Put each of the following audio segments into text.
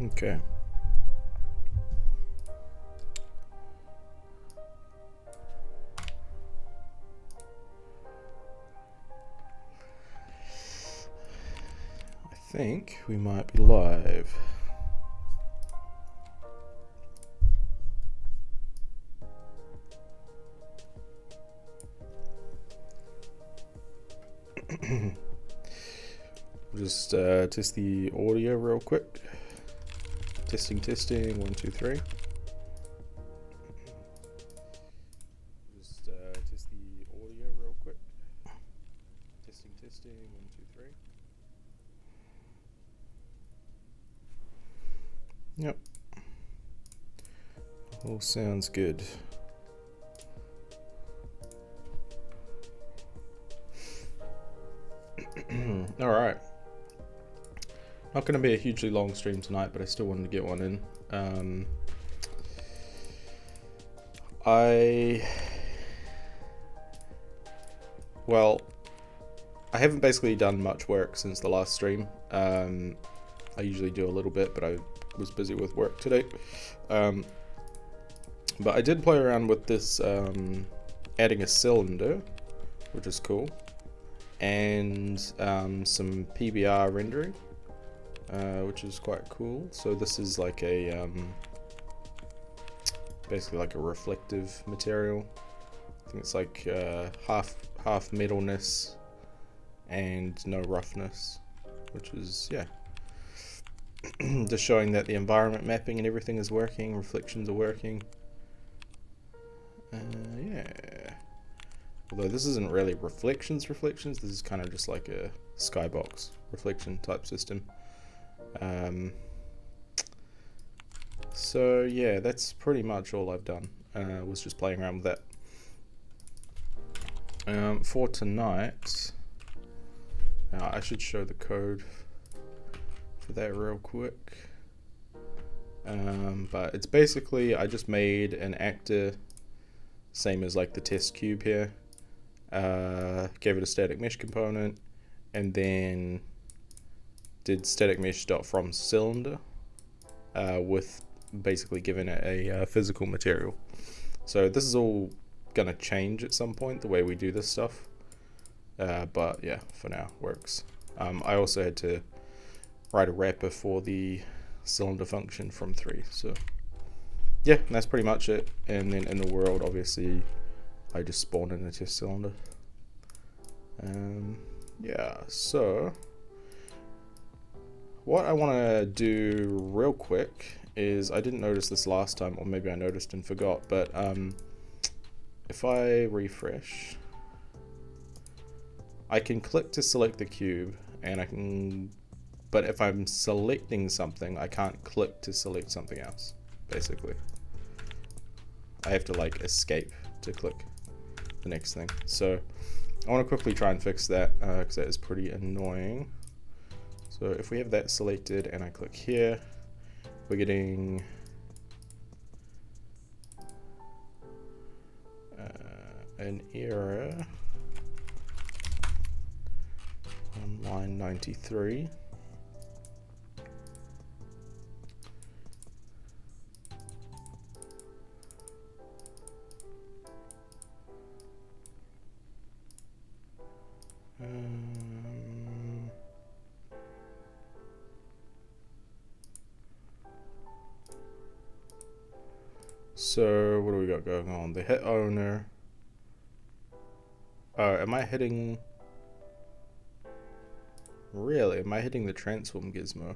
Okay. I think we might be live. Just test the audio real quick. Testing, 1, 2, 3. Just test the audio real quick. Testing, 1, 2, 3. Yep. All sounds good. Alright. Not going to be a hugely long stream tonight, but I still wanted to get one in. I haven't basically done much work since the last stream. I usually do a little bit, but I was busy with work today. But I did play around with this, adding a cylinder, which is cool, and some PBR rendering, which is quite cool. So this is like a basically like a reflective material. I think it's like half metalness and no roughness, which is, yeah, just showing that the environment mapping and everything is working, reflections are working. Yeah, although this isn't really reflections, this is kind of just like a skybox reflection type system. So yeah, that's pretty much all I've done. Was just playing around with that. For tonight, I should show the code for that real quick. But it's basically, I just made an actor, same as like the test cube here, gave it a static mesh component, and then did static mesh.from cylinder, with basically giving it a physical material. So this is all gonna change at some point, the way we do this stuff, but yeah, for now works. I also had to write a wrapper for the cylinder function from 3, so yeah, that's pretty much it. And then in the world, obviously, I just spawned in a test cylinder. Yeah, so what I want to do real quick is, I didn't notice this last time, or maybe I noticed and forgot, but if I refresh, I can click to select the cube, and I can, but if I'm selecting something, I can't click to select something else, basically. I have to like escape to click the next thing. So I want to quickly try and fix that, because that is pretty annoying. So if we have that selected and I click here, we're getting an error on line 93. So what do we got going on? The hit owner. Am I hitting? Really? Am I hitting the transform gizmo?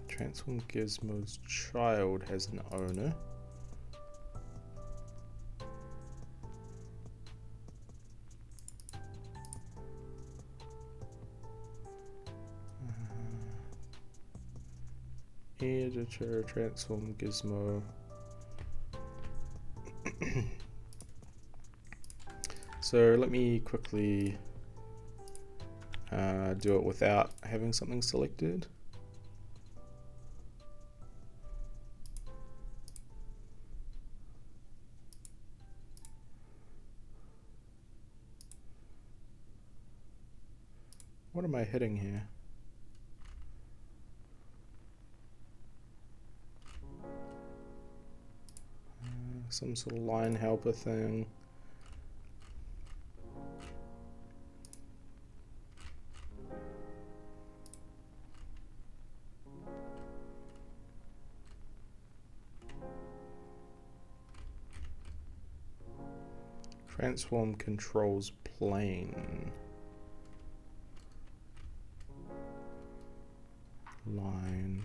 Transform gizmo's child has an owner. Editor transform gizmo. So let me quickly do it without having something selected. What am I hitting here? Some sort of line helper thing. Transform controls plane. Line.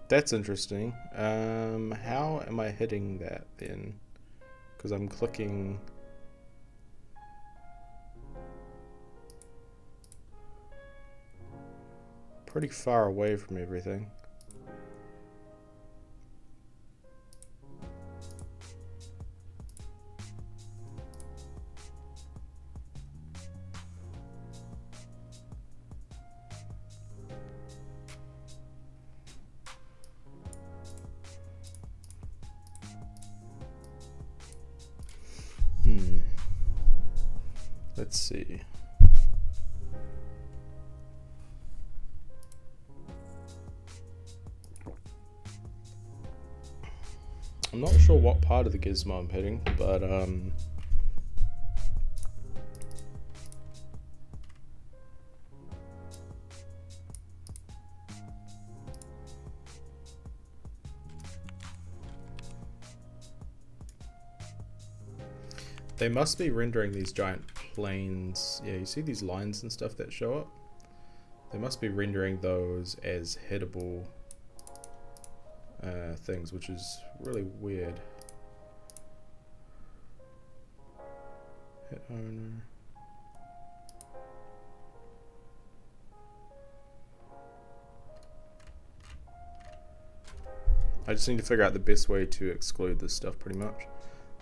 That's interesting. How am I hitting that then? Because I'm clicking. Pretty far away from everything. Let's see. I'm not sure what part of the gizmo I'm hitting, but they must be rendering these giant planes. Yeah, you see these lines and stuff that show up? They must be rendering those as hittable things, which is really weird. Hit owner. I just need to figure out the best way to exclude this stuff pretty much.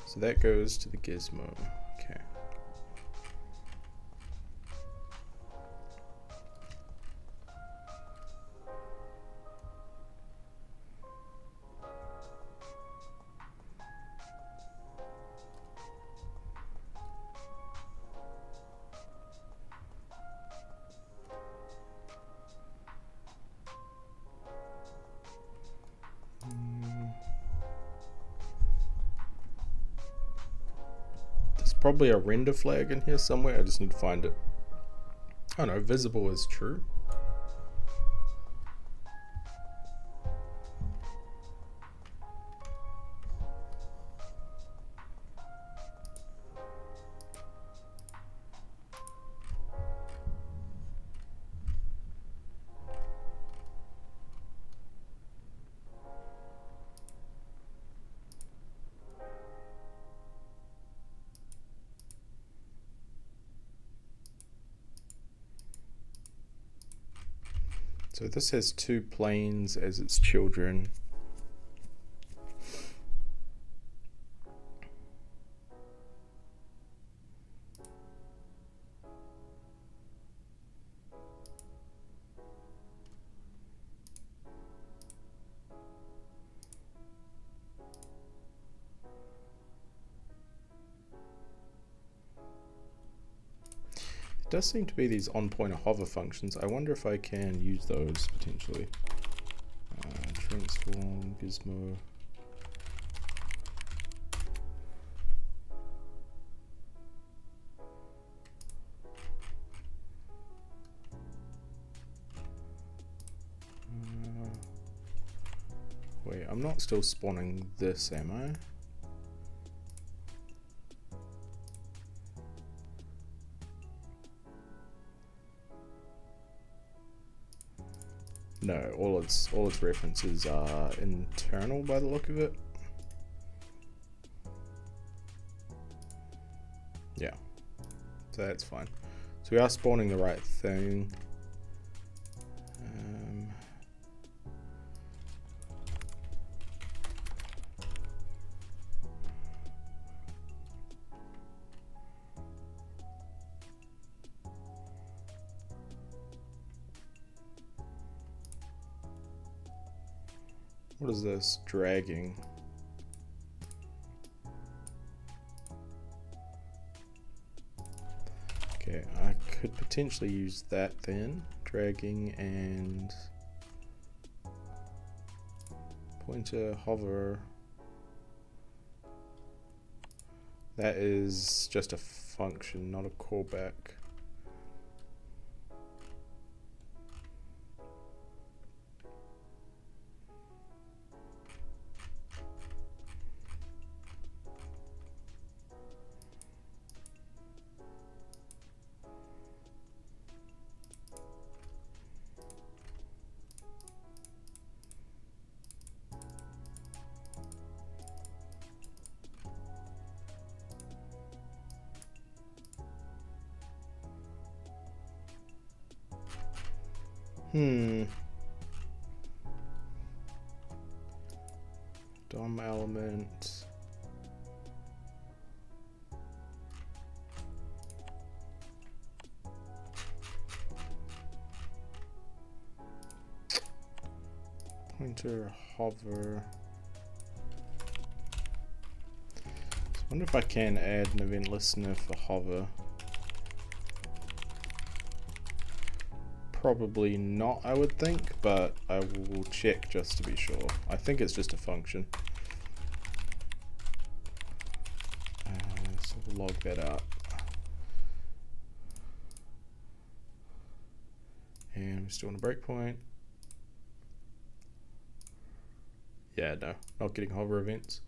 So that goes to the gizmo. Okay. Probably a render flag in here somewhere. I just need to find it. Oh no, visible is true. So this has two planes as its children. It does seem to be these on-pointer hover functions. I wonder if I can use those potentially. Transform, gizmo. Wait, I'm not still spawning this, am I? No, all its references are internal by the look of it. Yeah, so that's fine. So we are spawning the right thing. What is this? Dragging. Okay, I could potentially use that then. Dragging and pointer hover. That is just a function, not a callback. DOM element. Pointer hover. I wonder if I can add an event listener for hover. Probably not, I would think, but I will check just to be sure. I think it's just a function. So we'll log that out. And we're still on a breakpoint. Yeah, no, not getting hover events.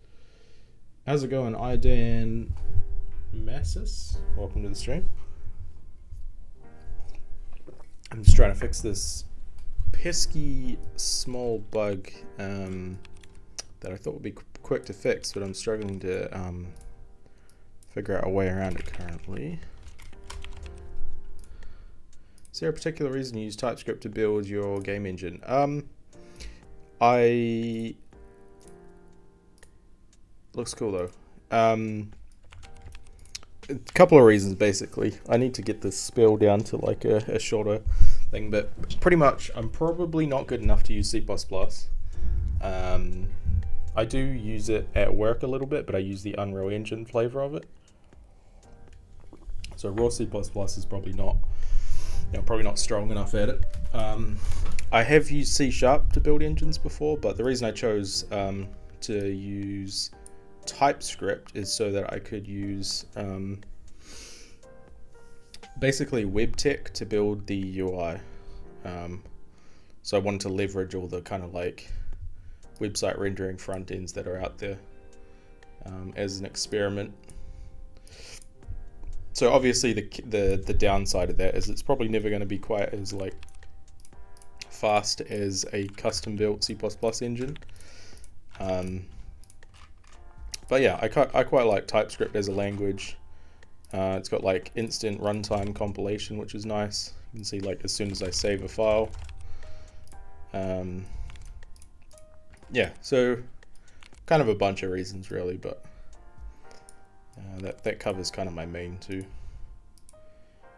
How's it going, Idan Massis? Welcome to the stream. I'm just trying to fix this pesky small bug that I thought would be quick to fix, but I'm struggling to figure out a way around it currently. Is there a particular reason you use Typescript to build your game engine? Looks cool though. A couple of reasons basically. I need to get this spell down to like a shorter thing, but pretty much I'm probably not good enough to use C++. I do use it at work a little bit, but I use the Unreal Engine flavor of it. So raw C++ is probably not, probably not strong enough at it. I have used C# to build engines before, but the reason I chose to use Typescript is so that I could use basically web tech to build the UI. So I wanted to leverage all the kind of like website rendering front ends that are out there as an experiment. So obviously the downside of that is it's probably never going to be quite as like fast as a custom built C++ engine. But yeah, I quite like TypeScript as a language. It's got like instant runtime compilation, which is nice. You can see like as soon as I save a file. Yeah, so kind of a bunch of reasons really, but that covers kind of my main two.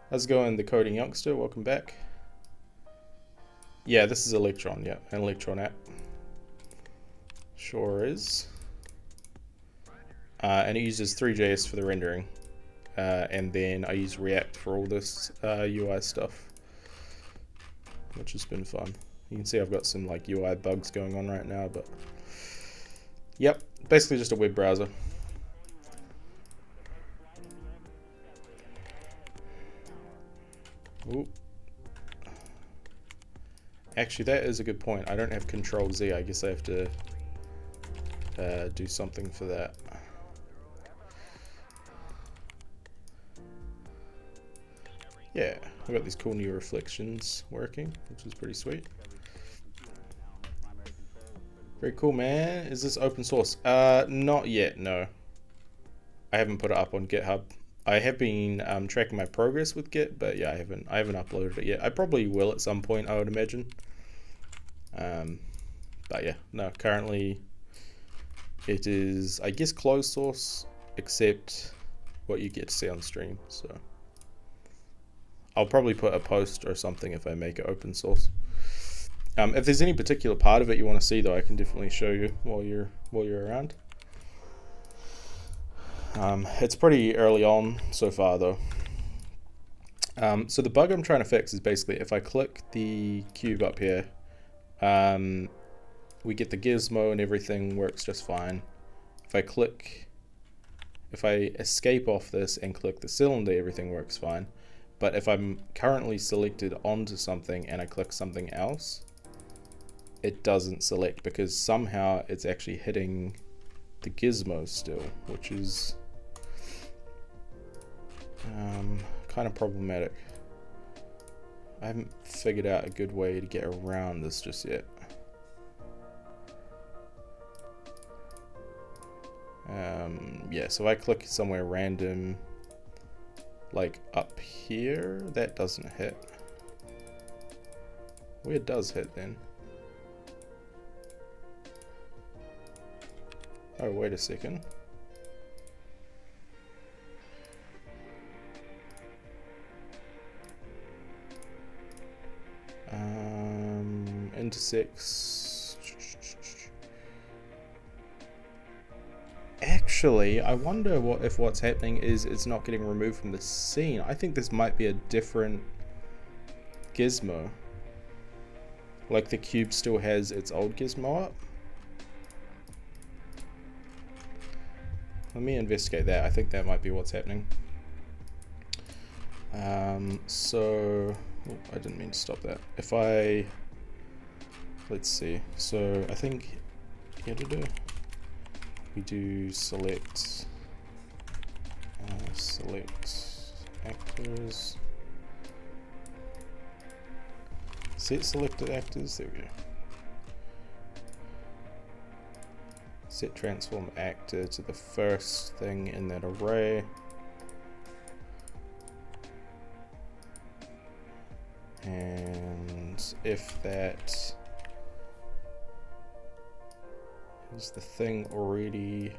How's it going, the coding youngster? Welcome back. Yeah, this is Electron, yeah, an Electron app. Sure is. And it uses Three.js for the rendering. And then I use React for all this UI stuff, which has been fun. You can see I've got some like UI bugs going on right now, but yep, basically just a web browser. Ooh. Actually, that is a good point. I don't have Control Z. I guess I have to do something for that. Yeah, I've got these cool new reflections working, which is pretty sweet. Very cool, man. Is this open source? Not yet, no. I haven't put it up on GitHub. I have been tracking my progress with Git, but yeah, I haven't uploaded it yet. I probably will at some point, I would imagine. But yeah, no, currently it is, I guess, closed source, except what you get to see on stream. So I'll probably put a post or something if I make it open source. If there's any particular part of it you want to see, though, I can definitely show you while you're around. It's pretty early on so far, though. So the bug I'm trying to fix is basically if I click the cube up here, we get the gizmo and everything works just fine. If I escape off this and click the cylinder, everything works fine. But if I'm currently selected onto something and I click something else, it doesn't select because somehow it's actually hitting the gizmo still, which is kind of problematic. I haven't figured out a good way to get around this just yet. Yeah, so if I click somewhere random, like up here, that doesn't hit. Where does hit then? Oh, wait a second. Intersects. Actually, I wonder if what's happening is it's not getting removed from the scene. I think this might be a different gizmo. Like the cube still has its old gizmo up. Let me investigate that. I think that might be what's happening. So I didn't mean to stop that. If I, let's see. So I think editor, we do select actors, set selected actors. There we go. Set transform actor to the first thing in that array. And if that is the thing already,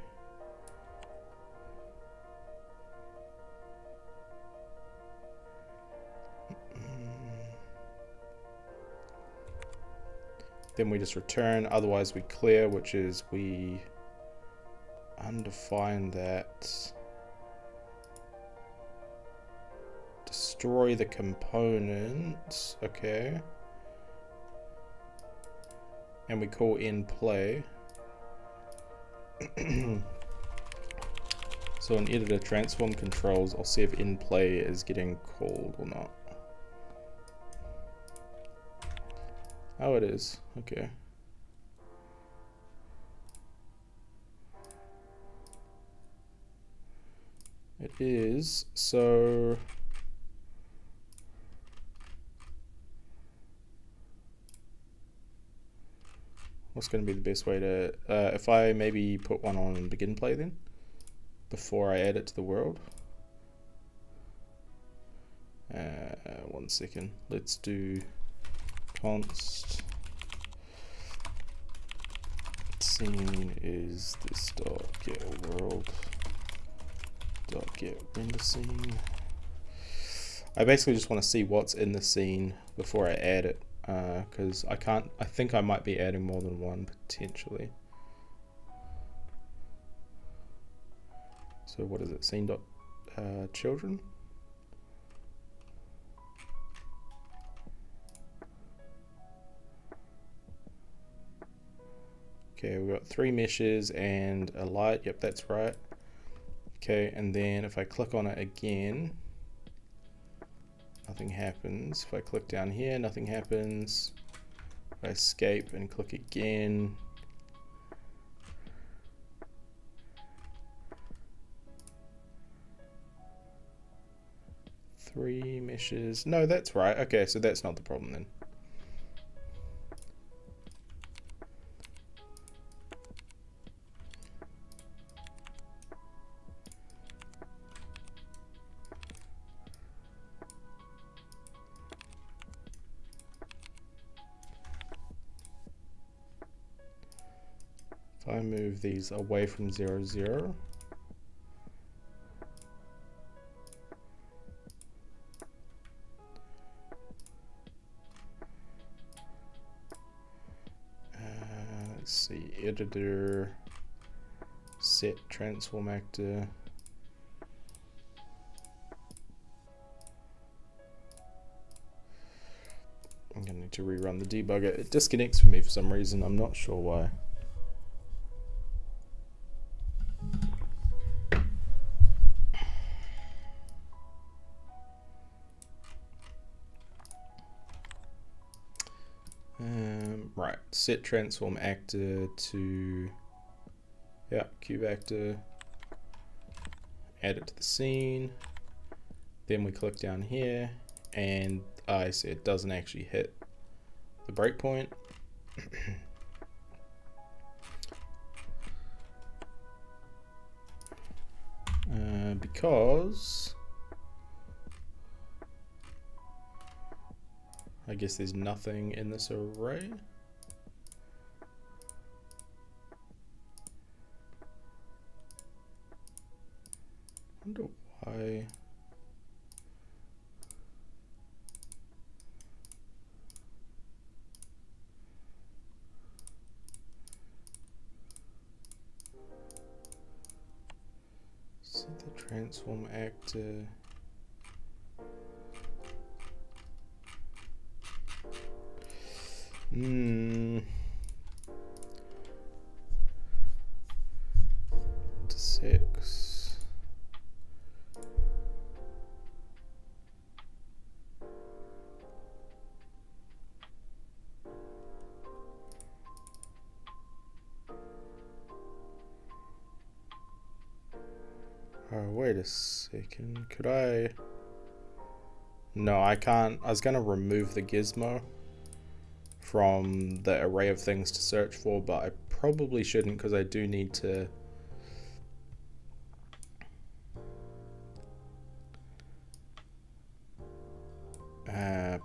then we just return, otherwise we clear, which is we undefine that, destroy the component, okay, and we call in play. So in editor transform controls, I'll see if in play is getting called or not. Oh, it is. Okay. It is. So what's going to be the best way to, if I maybe put one on begin play then, before I add it to the world. 1 second. Let's do const scene is this dot get world dot get render scene. I basically just want to see what's in the scene before I add it, because I think I might be adding more than one potentially. So what is it? Scene dot children. Okay, we've got 3 meshes and a light. Yep, that's right. Okay, and then if I click on it again, nothing happens. If I click down here, nothing happens. If I escape and click again, three meshes. No, that's right. Okay, so that's not the problem then. If I move these away from 0, 0, let's see, editor, set transform actor. I'm going to need to rerun the debugger. It disconnects for me for some reason. I'm not sure why. Right, set transform actor to, yeah, cube actor, add it to the scene. Then we click down here, and I see it doesn't actually hit the breakpoint. Because I guess there's nothing in this array. I wonder why. Set the transform actor. To 6. Oh, wait a second. Could I? No, I can't. I was going to remove the gizmo from the array of things to search for, but I probably shouldn't because I do need to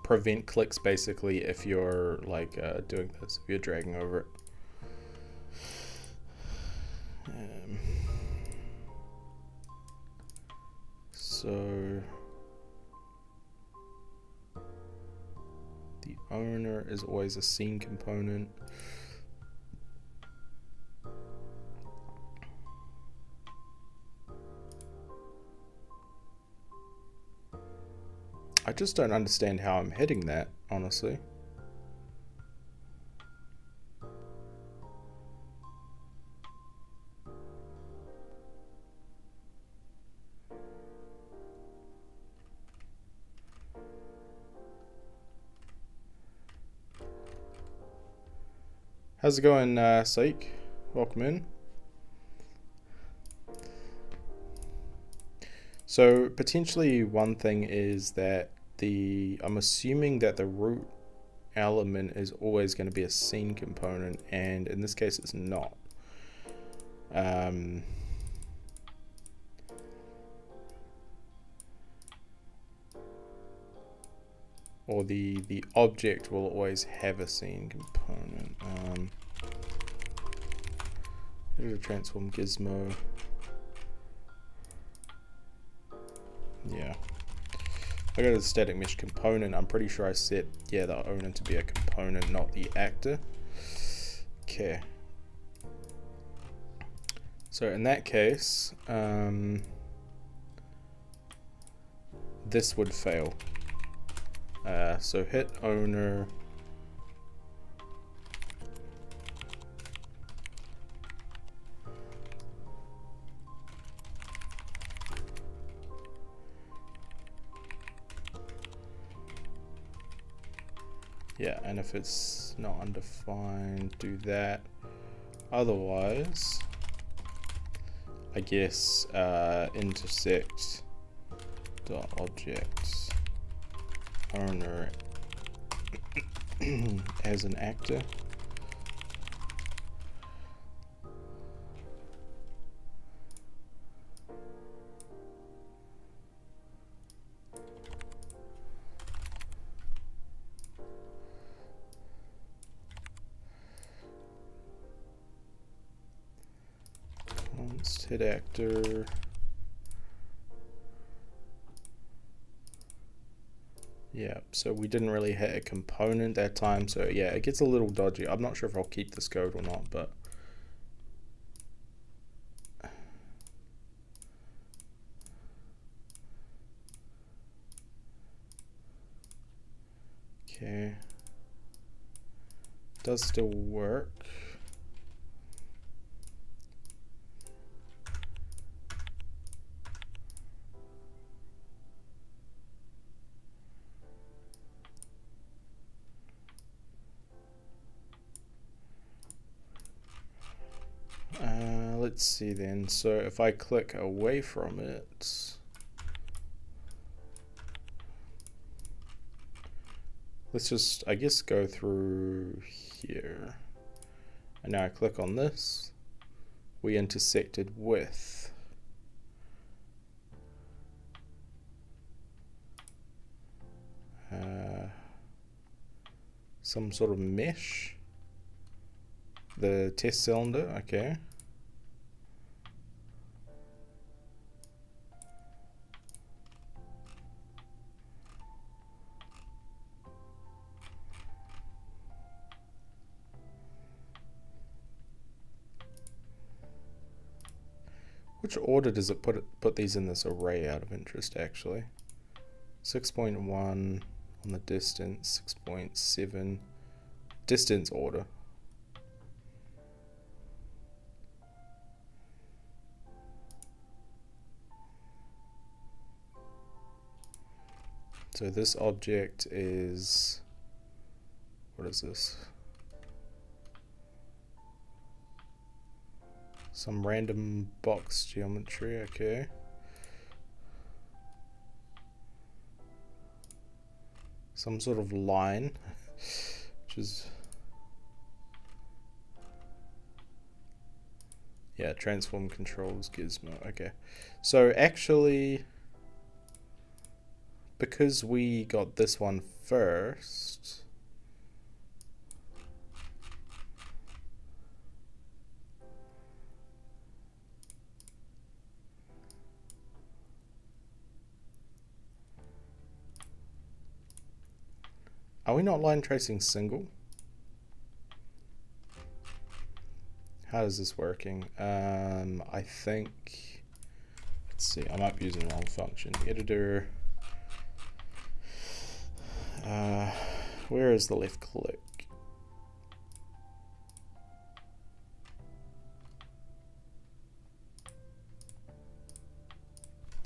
prevent clicks basically if you're like doing this, if you're dragging over it. So the owner is always a scene component. I just don't understand how I'm hitting that, honestly. How's it going, Seek? Welcome in. So potentially one thing is that I'm assuming that the root element is always going to be a scene component, and in this case it's not. Or the object will always have a scene component. Editor transform gizmo. Yeah. I go to the static mesh component. I'm pretty sure I set, yeah, the owner to be a component, not the actor. Okay. So in that case, this would fail. So hit owner. Yeah, and if it's not undefined, do that. Otherwise, I guess intersect dot objects owner as an actor. const hit actor. Yeah, so we didn't really hit a component that time, so yeah, it gets a little dodgy. I'm not sure if I'll keep this code or not, but okay, does still work. Let's see then. So if I click away from it, let's just, I guess, go through here. And now I click on this. We intersected with some sort of mesh. The test cylinder, okay. Which order does it put these in this array out of interest actually? 6.1 on the distance, 6.7 distance order. So this object is, what is this? Some random box geometry, okay. Some sort of line, which is, yeah, transform controls Gizmo, okay. So actually, because we got this one first, are we not line tracing single? How is this working? I think, let's see, I might be using the wrong function. Editor, where is the left click?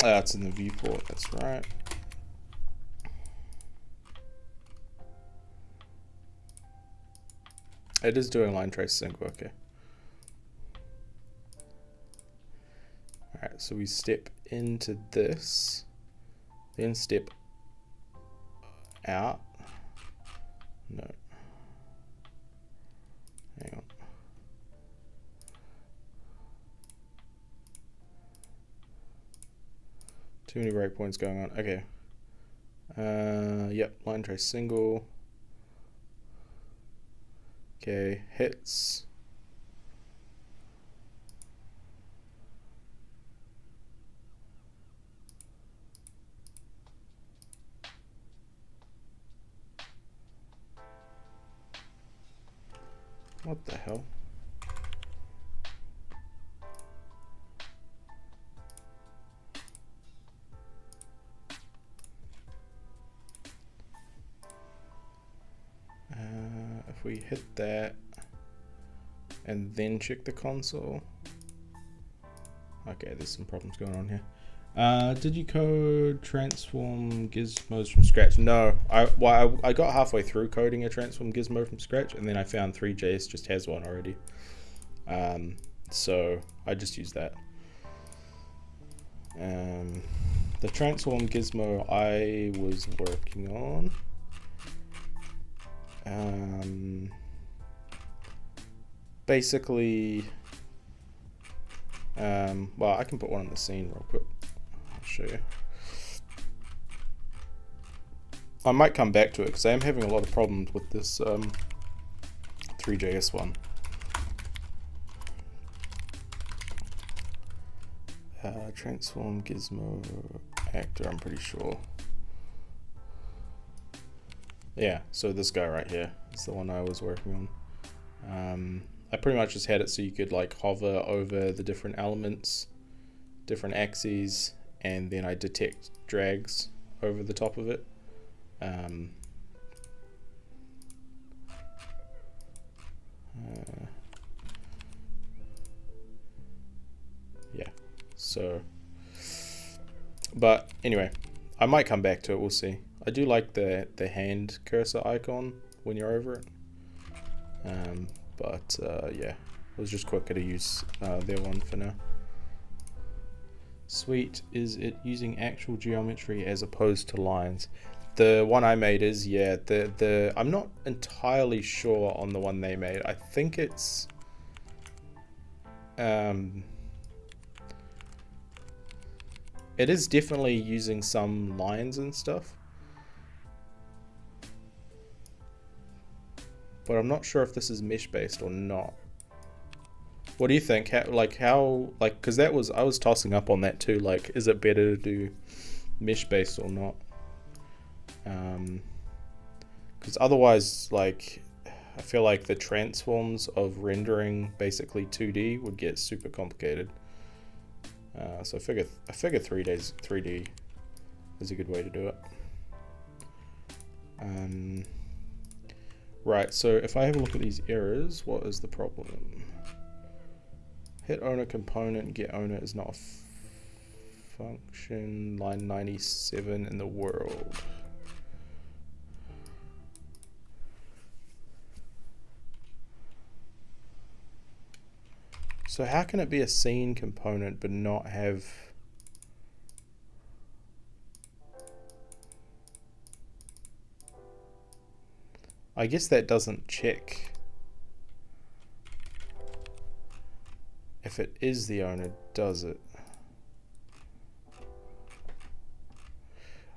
It's in the viewport, that's right. It is doing line trace single, okay. Alright, so we step into this, then step out. No. Hang on. Too many breakpoints going on. Okay. Yep, line trace single. Okay, hits. What the hell? If we hit that and then check the console. Okay, there's some problems going on here. Did you code transform gizmos from scratch? No, I got halfway through coding a transform gizmo from scratch, and then I found 3JS just has one already. So I just used that. The transform gizmo I was working on. Basically, well, I can put one on the scene real quick. I'll show you. I might come back to it because I am having a lot of problems with this 3JS one. Transform Gizmo actor, I'm pretty sure. Yeah, so this guy right here is the one I was working on. I pretty much just had it so you could like hover over the different elements, different axes, and then I detect drags over the top of it. Yeah, so, but anyway, I might come back to it, we'll see. I do like the hand cursor icon when you're over it. But yeah, it was just quicker to use their one for now. Sweet, is it using actual geometry as opposed to lines? The one I made is, yeah, I'm not entirely sure on the one they made. I think it's it is definitely using some lines and stuff, but I'm not sure if this is mesh based or not. What do you think? Because I was tossing up on that too. Like, is it better to do mesh based or not? Because otherwise, like, I feel like the transforms of rendering basically 2D would get super complicated. So I figure 3D is a good way to do it. Right, so if I have a look at these errors, what is the problem? Hit owner component, get owner is not a function, line 97 in the world. So how can it be a scene component but not have... I guess that doesn't check if it is the owner, does it?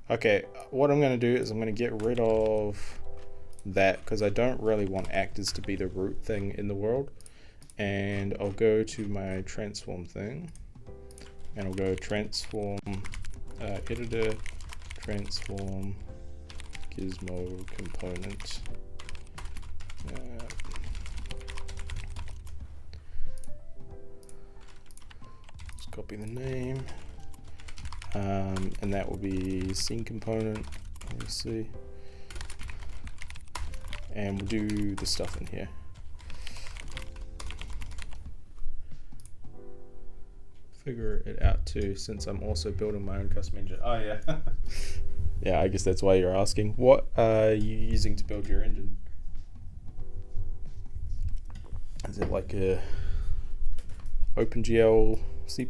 Okay, what I'm going to do is I'm going to get rid of that because I don't really want actors to be the root thing in the world. And I'll go to my transform thing and I'll go transform editor, transform Gizmo component. Just copy the name, and that will be scene component, obviously, and we'll do the stuff in here. Figure it out too, since I'm also building my own custom engine. Oh yeah. Yeah, I guess that's why you're asking. What are you using to build your engine? Is it like a OpenGL, C++,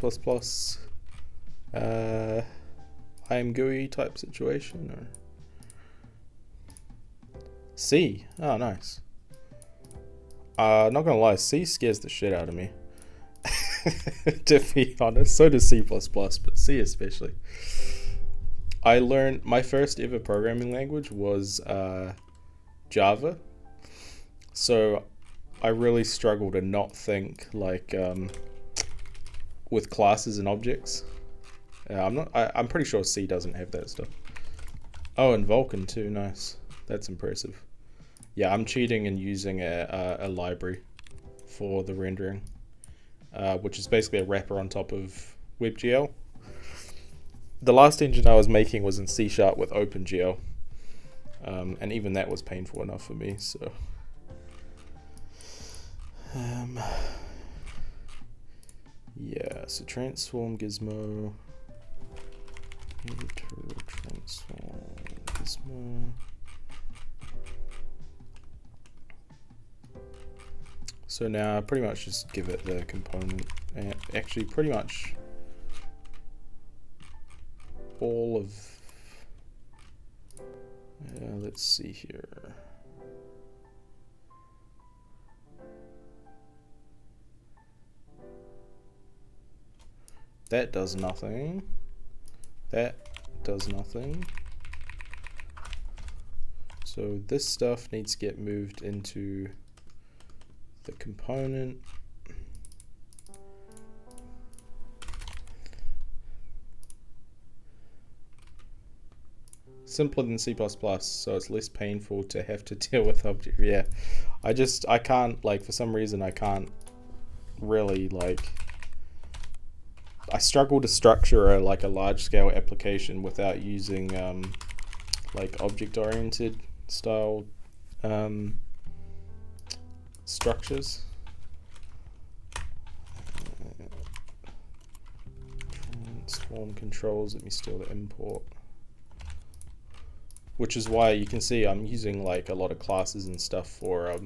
IMGUI type situation, or C? Oh, nice. Not gonna lie, C scares the shit out of me. To be honest, so does C++, but C especially. I learned my first ever programming language was Java, so I really struggle to not think like with classes and objects. I'm pretty sure C doesn't have that stuff. Oh, and Vulkan too. Nice. That's impressive. Yeah, I'm cheating and using a library for the rendering, which is basically a wrapper on top of WebGL. The last engine I was making was in C# with OpenGL, and even that was painful enough for me. So, yeah. So transform Gizmo, editor, transform Gizmo. So now I pretty much just give it the component, and actually pretty much all of, let's see here. That does nothing. That does nothing. So this stuff needs to get moved into the component. simpler than C++, so it's less painful to have to deal with object. Yeah, I can't, like, for some reason I can't really, like, I struggle to structure a large scale application without using like object oriented style structures. Transform controls, let me steal the import. Which is why you can see I'm using like a lot of classes and stuff for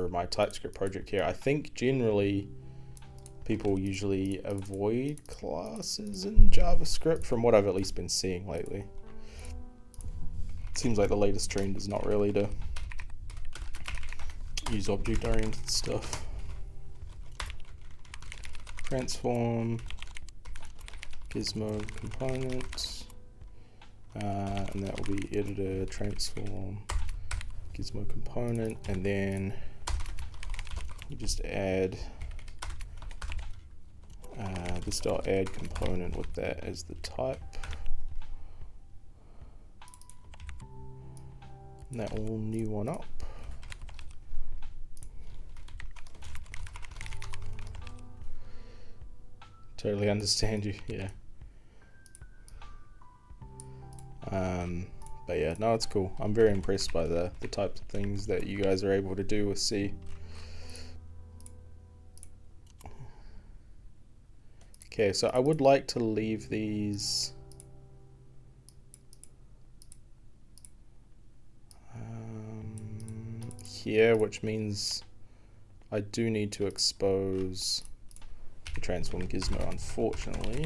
my TypeScript project here. I think generally people usually avoid classes in JavaScript from what I've at least been seeing lately. It seems like the latest trend is not really to use object-oriented stuff. Transform, Gizmo component, and that will be editor transform Gizmo component, and then we just add this .add component with that as the type. And that will new one up. Totally understand you, yeah. But yeah, no, it's cool. I'm very impressed by the types of things that you guys are able to do with C. Okay, so I would like to leave these here, which means I do need to expose the transform Gizmo, unfortunately.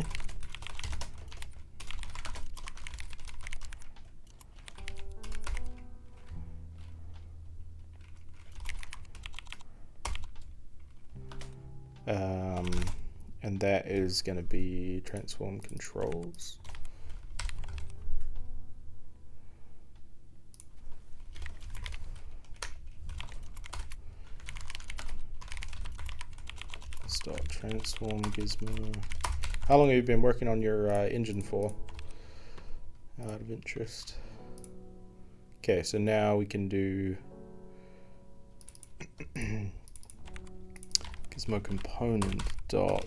And that is going to be transform controls. Start transform Gizmo. How long have you been working on your engine for? Out of interest. Okay, so now we can do Gizmo component dot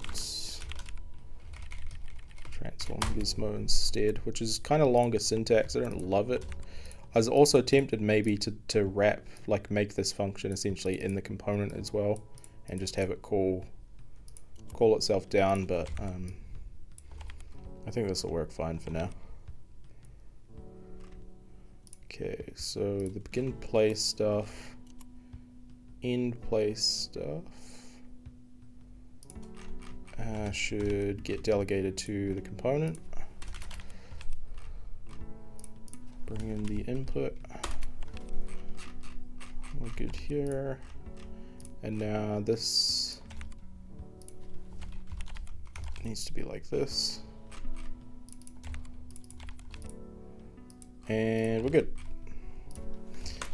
transform Gizmo instead, which is kind of longer syntax. I don't love it. I was also tempted maybe to wrap, like make this function essentially in the component as well, and just have it call itself down, but I think this will work fine for now. Okay, so the begin play stuff, end play stuff should get delegated to the component. Bring in the input. We're good here. And now this needs to be like this. And we're good.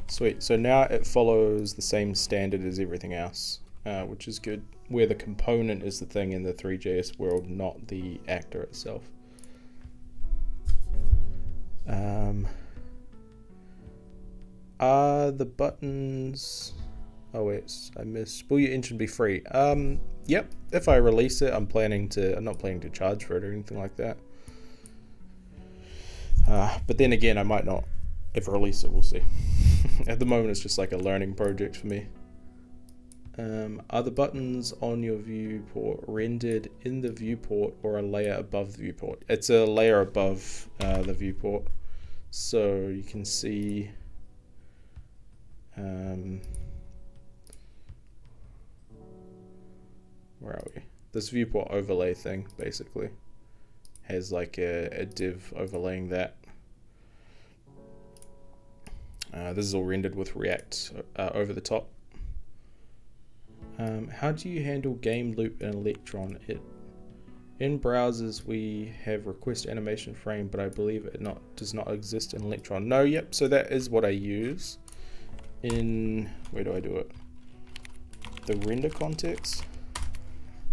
Sweet. So now it follows the same standard as everything else, which is good, where the component is the thing in the 3JS world, not the actor itself. Are the buttons... Oh wait, I missed. Will your engine be free? Yep. If I release it, I'm not planning to charge for it or anything like that. But then again, I might not ever release it, we'll see. At the moment, it's just like a learning project for me. Are the buttons on your viewport rendered in the viewport or a layer above the viewport? It's a layer above the viewport. So you can see where are we? This viewport overlay thing basically has like a div overlaying that. This is all rendered with React over the top. How do you handle game loop in Electron? In browsers we have request animation frame, but I believe it does not exist in Electron. No, yep. So that is what I use in, where do I do it? The render context.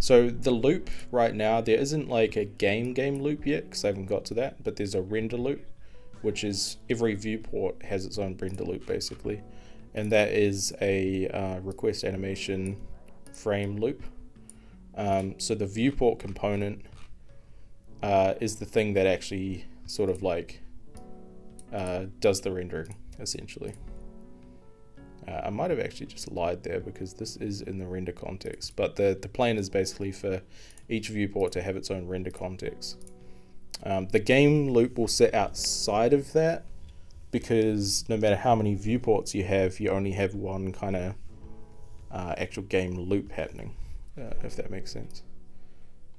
So the loop right now, there isn't like a game loop yet because I haven't got to that, but there's a render loop, which is every viewport has its own render loop basically, and that is a request animation frame loop. So the viewport component is the thing that actually sort of like does the rendering essentially. I might have actually just lied there because this is in the render context, but the plan is basically for each viewport to have its own render context. The game loop will sit outside of that because no matter how many viewports you have, you only have one kind of actual game loop happening, if that makes sense.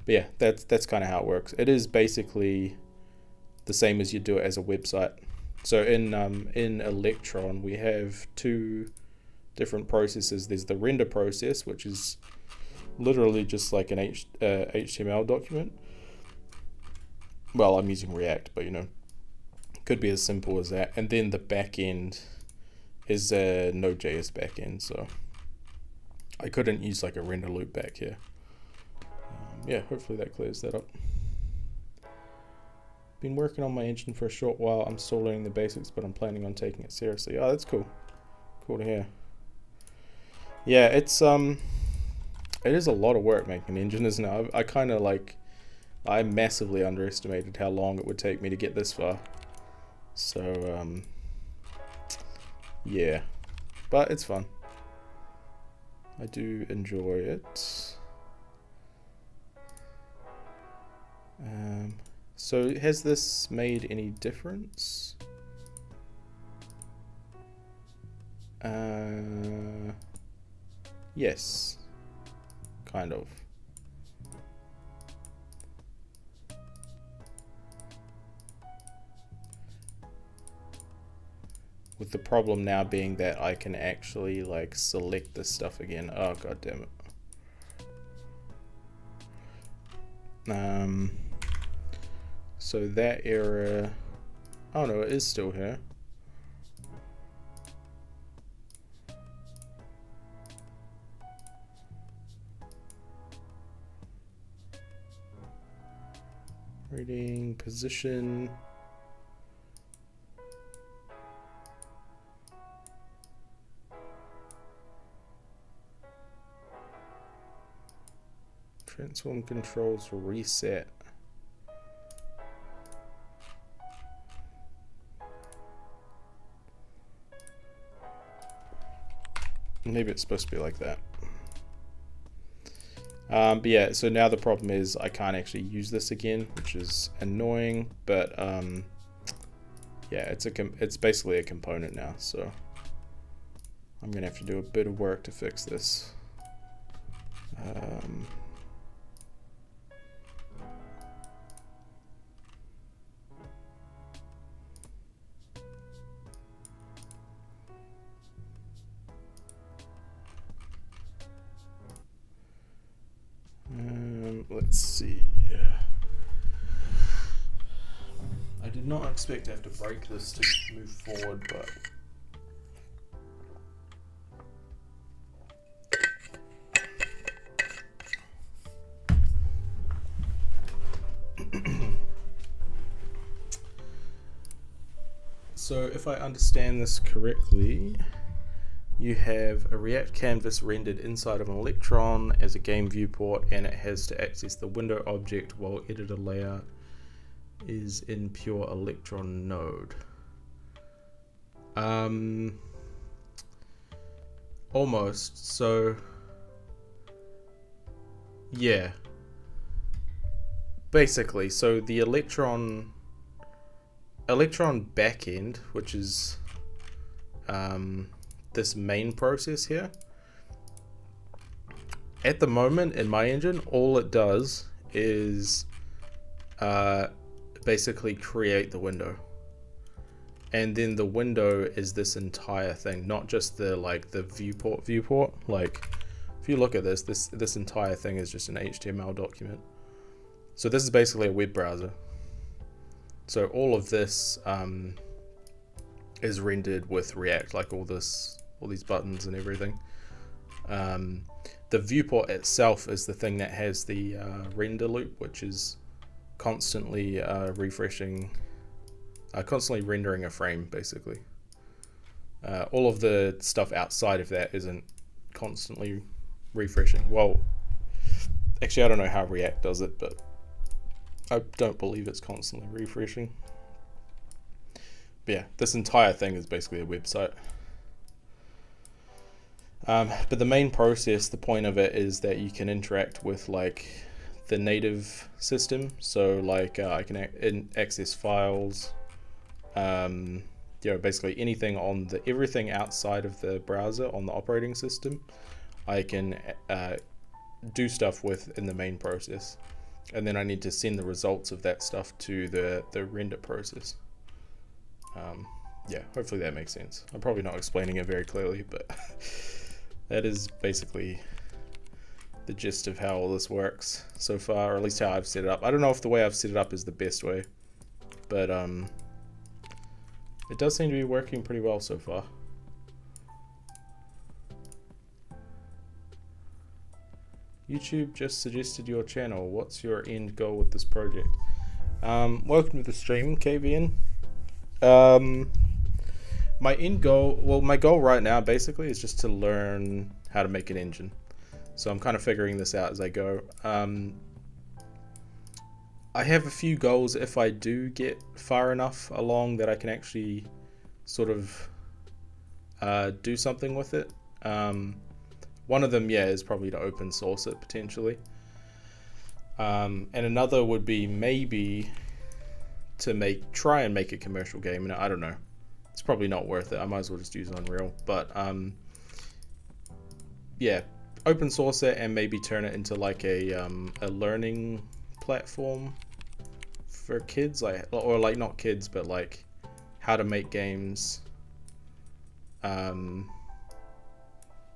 But yeah, that's kind of how it works. It is basically the same as you do it as a website. So in Electron, we have two different processes. There's the render process, which is literally just like an HTML document. Well, I'm using React, but you know, could be as simple as that. And then the backend is a Node.js backend, so I couldn't use like a render loop back here. Yeah, hopefully that clears that up. Been working on my engine for a short while. I'm still learning the basics, but I'm planning on taking it seriously. Oh, that's cool. Cool to hear. Yeah, it is a lot of work making an engine, isn't it? I kind of like, I massively underestimated how long it would take me to get this far. So, yeah, but it's fun. I do enjoy it. So has this made any difference? Yes, kind of. With the problem now being that I can actually like select this stuff again. Oh, god damn it. So that error, oh no, it is still here. Reading position. Transform controls reset. Maybe it's supposed to be like that. But yeah, so now the problem is I can't actually use this again, which is annoying. But yeah, it's basically a component now, so I'm gonna have to do a bit of work to fix this. Let's see. I did not expect to have to break this to move forward, but so if I understand this correctly, you have a React canvas rendered inside of an Electron as a game viewport, and it has to access the window object while editor layout is in pure Electron node. Almost. So yeah, basically, so the Electron backend, which is this main process here, at the moment in my engine, all it does is basically create the window, and then the window is this entire thing, not just the the viewport. Like if you look at this entire thing is just an HTML document. So this is basically a web browser. So all of this is rendered with React, like all these buttons and everything. The viewport itself is the thing that has the render loop, which is constantly refreshing constantly rendering a frame, basically. All of the stuff outside of that isn't constantly refreshing. Well, actually, I don't know how React does it, but I don't believe it's constantly refreshing. But yeah, this entire thing is basically a website. But the main process, the point of it is that you can interact with like the native system. So like I can access files, basically anything on everything outside of the browser on the operating system, I can do stuff with in the main process. And then I need to send the results of that stuff to the render process. Yeah, hopefully that makes sense. I'm probably not explaining it very clearly, but that is basically the gist of how all this works so far, or at least how I've set it up. I don't know if the way I've set it up is the best way, but it does seem to be working pretty well so far. YouTube just suggested your channel. What's your end goal with this project? Welcome to the stream, KVN. My end goal, well, my goal right now basically is just to learn how to make an engine. So I'm kind of figuring this out as I go. I have a few goals if I do get far enough along that I can actually sort of do something with it. One of them, yeah, is probably to open source it potentially. And another would be maybe to try and make a commercial game. And I don't know. It's probably not worth it. I might as well just use Unreal. But yeah, open source it and maybe turn it into like a learning platform for kids, or like not kids, but like how to make games.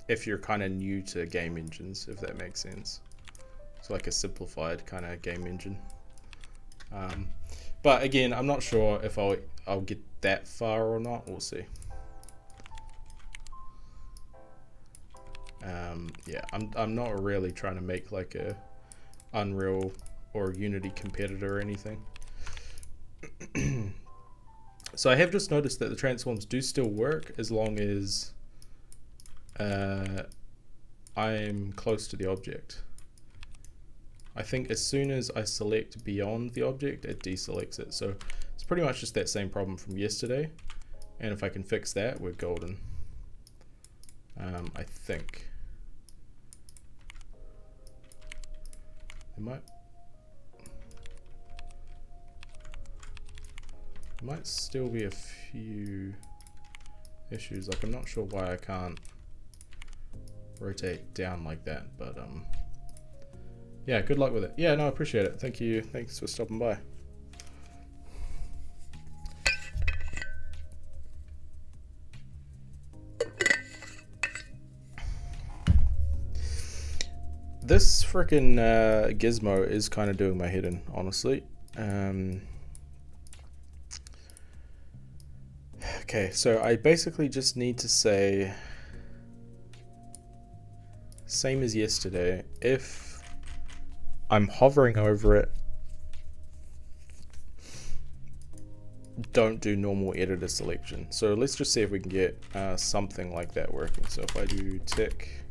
If you're kind of new to game engines, if that makes sense. It's like a simplified kind of game engine. But again, I'm not sure if I'll get that far or not. We'll see. Yeah, I'm not really trying to make like a Unreal or Unity competitor or anything. So I have just noticed that the transforms do still work as long as I'm close to the object. I think as soon as I select beyond the object, it deselects it. So it's pretty much just that same problem from yesterday. And if I can fix that, we're golden. I think. There might still be a few issues. Like I'm not sure why I can't rotate down like that, but yeah, good luck with it. Yeah, no, I appreciate it. Thank you. Thanks for stopping by. This frickin' Gizmo is kind of doing my head in, honestly. Okay, so I basically just need to say, same as yesterday, if I'm hovering over it, don't do normal editor selection. So let's just see if we can get something like that working. So if I do tick,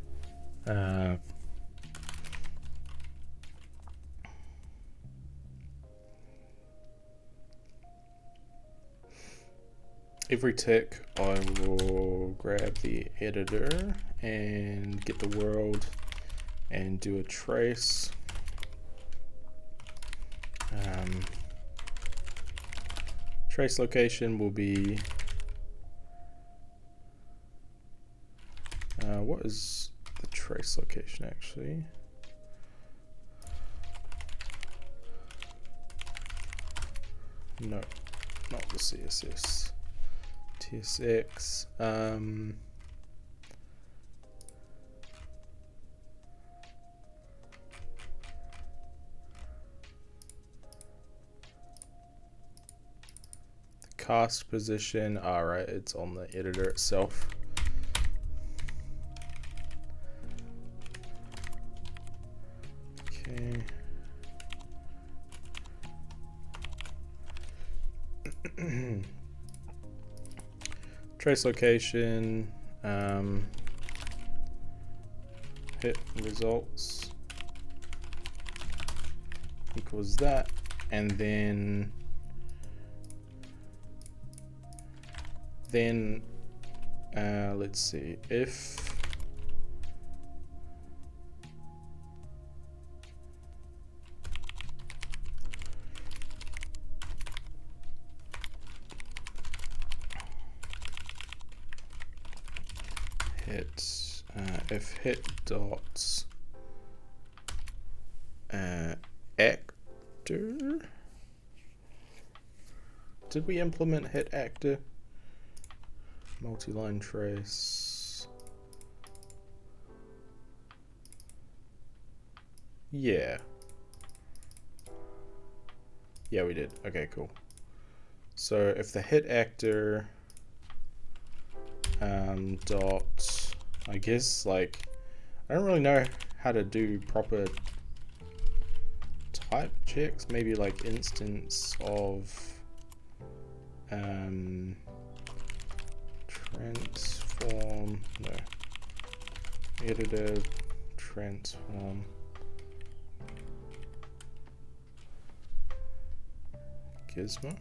every tick I will grab the editor and get the world and do a trace. Trace location will be what is the trace location actually? No, not the CSS. TSX. Cast position, alright, it's on the editor itself. Okay. trace location, hit results equals that, and then let's see, if hit dots actor, did we implement hit actor? Multi-line trace. Yeah, we did. Okay, cool. So if the hit actor dot, I guess, like, I don't really know how to do proper type checks. Maybe like instance of transform, no, editor transform Gizmo.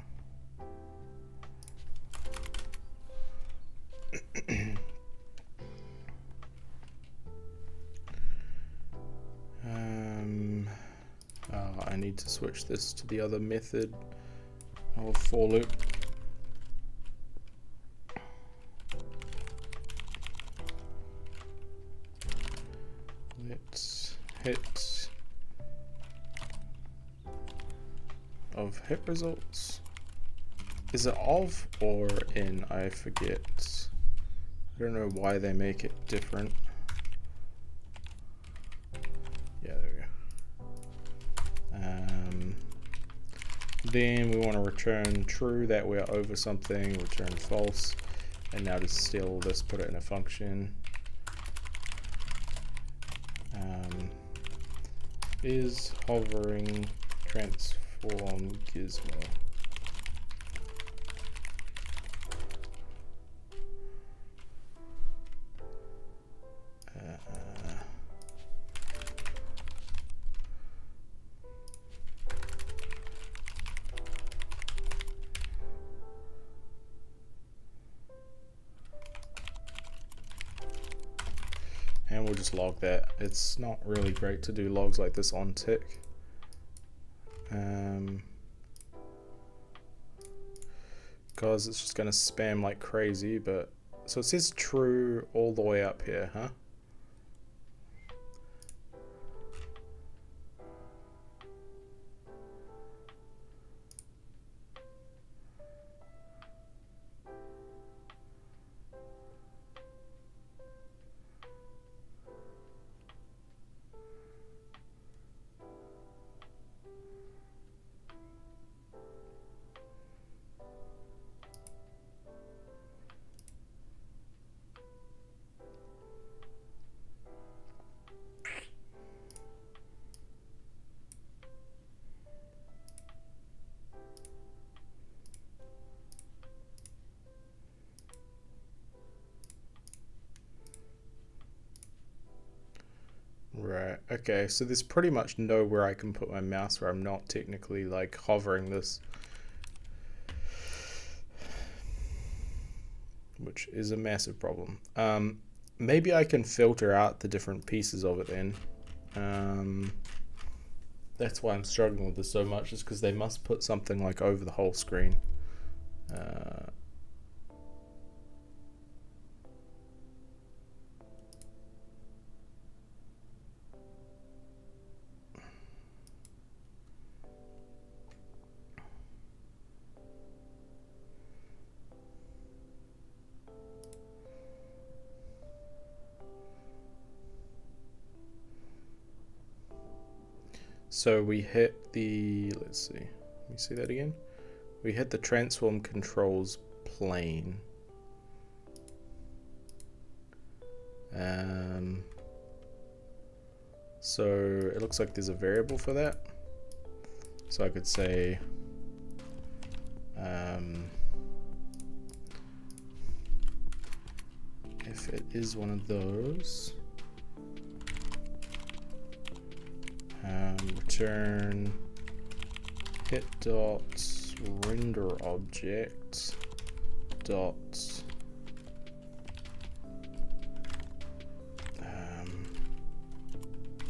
I need to switch this to the other method of for loop. Let's hit of hit results. Is it of or in? I forget. I don't know why they make it different. Yeah, there we go. Then we want to return true that we're over something, return false, and now to steal this, put it in a function. Is hovering transform Gizmo. And we'll just log that. It's not really great to do logs like this on tick. Because it's just going to spam like crazy, but so it says true all the way up here, huh? Right, okay, so there's pretty much nowhere I can put my mouse where I'm not technically like hovering this, which is a massive problem. Maybe I can filter out the different pieces of it then. That's why I'm struggling with this so much, is because they must put something like over the whole screen. So we hit the, let's see, let me see that again. We hit the transform controls plane. So it looks like there's a variable for that. So I could say it is one of those. Return hit dot render object dot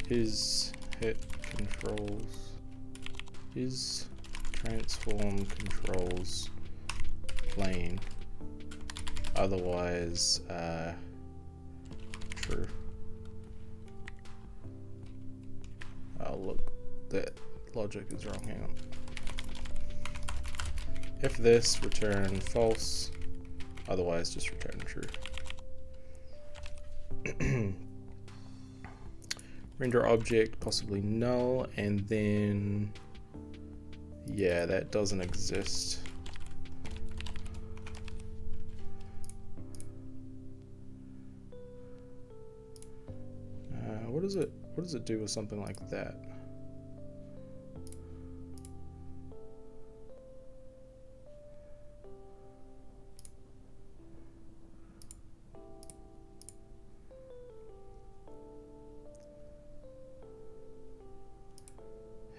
is hit controls is transform controls plain, otherwise true. Oh look, that logic is wrong, hang on. If this, return false, otherwise just return true. Render object, possibly null, and then yeah, that doesn't exist. What does it do with something like that?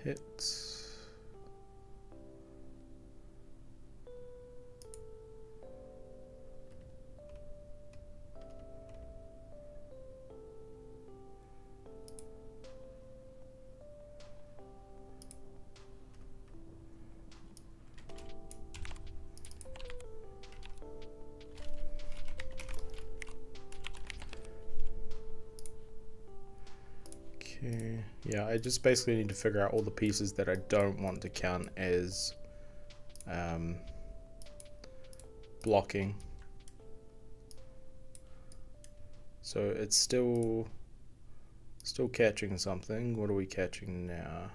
Hit. Okay, yeah, I just basically need to figure out all the pieces that I don't want to count as blocking. So it's still catching something. What are we catching now?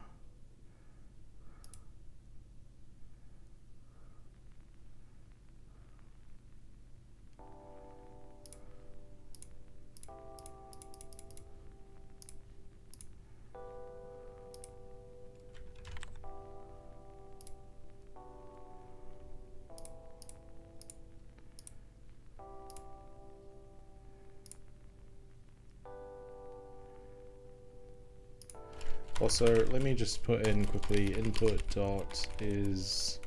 Also, let me just put in quickly, input dot is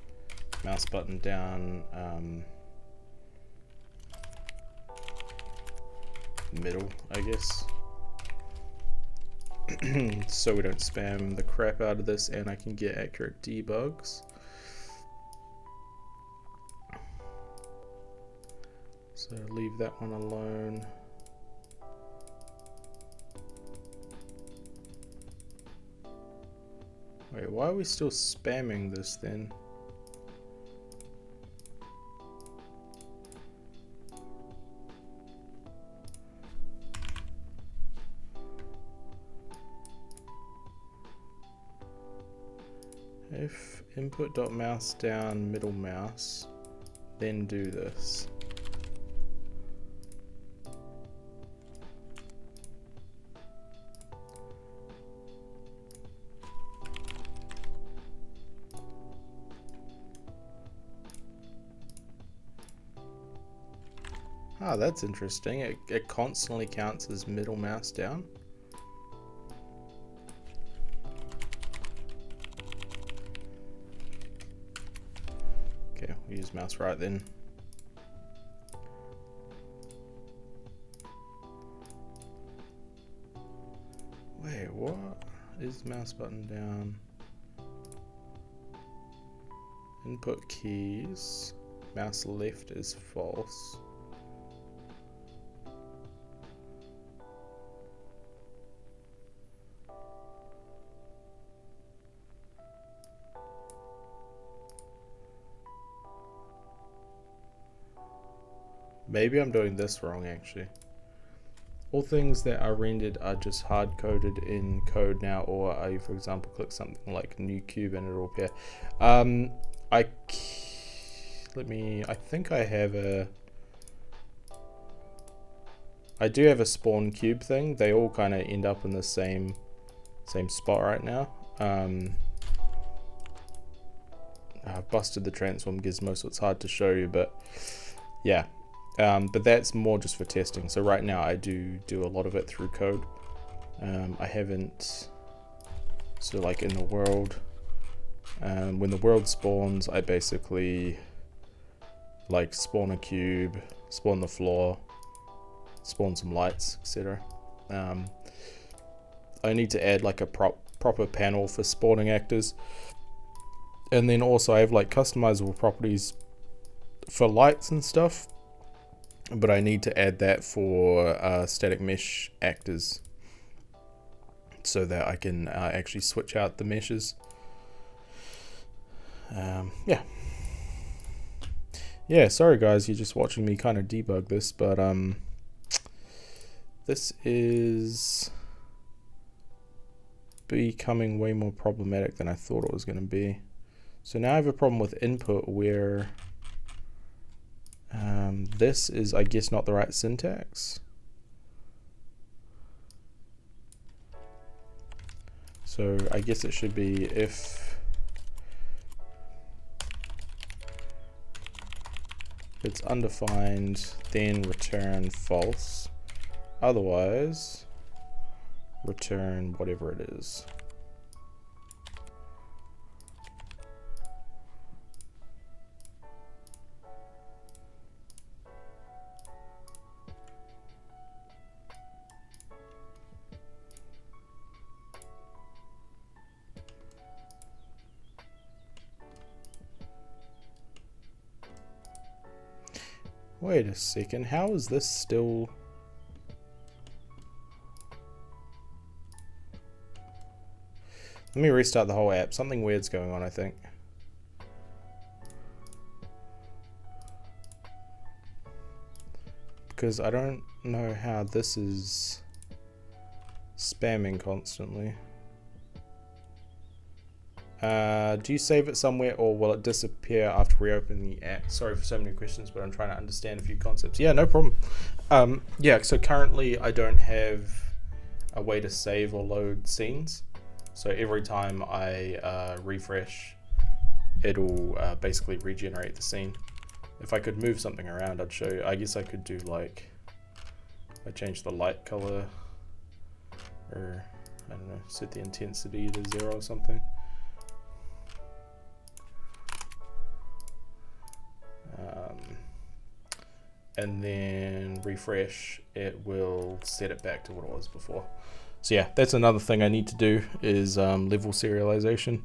mouse button down middle, I guess. So we don't spam the crap out of this and I can get accurate debugs. So leave that one alone. Wait, why are we still spamming this then? If input.mouse down middle mouse, then do this. Ah, that's interesting. It constantly counts as middle mouse down. Okay, we'll use mouse right then. Wait, what is mouse button down? Input keys. Mouse left is false. Maybe I'm doing this wrong actually. All things that are rendered are just hard coded in code now, or I, for example, click something like new cube and it'll appear. I think I have I do have a spawn cube thing. They all kind of end up in the same spot right now. I've busted the transform gizmo, so it's hard to show you, but yeah. But that's more just for testing. So right now I do a lot of it through code. I haven't, so like in the world, when the world spawns, I basically like spawn a cube, spawn the floor, spawn some lights, etc. I need to add like a proper panel for spawning actors, and then also I have like customizable properties for lights and stuff, but I need to add that for static mesh actors so that I can actually switch out the meshes. Yeah, sorry guys, you're just watching me kind of debug this, but this is becoming way more problematic than I thought it was going to be. So now I have a problem with input where this is, I guess, not the right syntax. So I guess it should be if it's undefined, then return false. Otherwise, return whatever it is. Wait a second, how is this still... Let me restart the whole app. Something weird's going on, I think. Because I don't know how this is spamming constantly. Do you save it somewhere, or will it disappear after reopening the app? Sorry for so many questions, but I'm trying to understand a few concepts. Yeah, no problem. Yeah, so currently I don't have a way to save or load scenes. So every time I refresh, it'll basically regenerate the scene. If I could move something around, I'd show you. I guess I could do like, I change the light color, or I don't know, set the intensity to 0 or something. And then refresh, it will set it back to what it was before. So yeah, that's another thing I need to do is level serialization.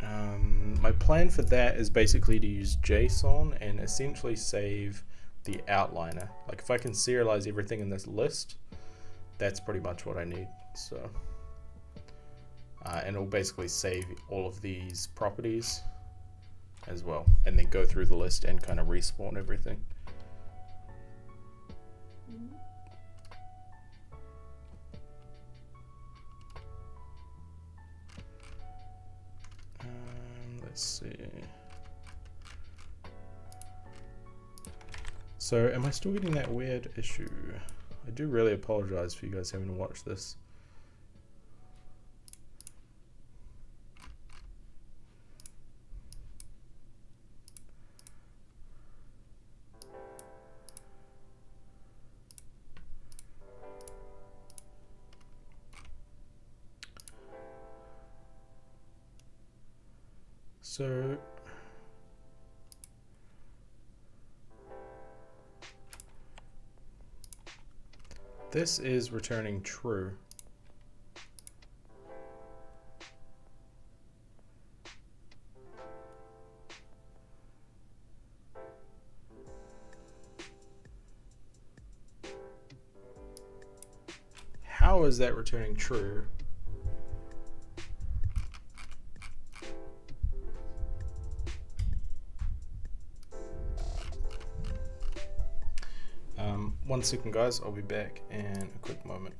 My plan for that is basically to use JSON and essentially save the outliner. Like if I can serialize everything in this list, that's pretty much what I need. So, and it'll basically save all of these properties as well, and then go through the list and kind of respawn everything. Let's see. So am I still getting that weird issue? I do really apologize for you guys having to watch this. So this is returning true. How is that returning true? One second guys, I'll be back in a quick moment.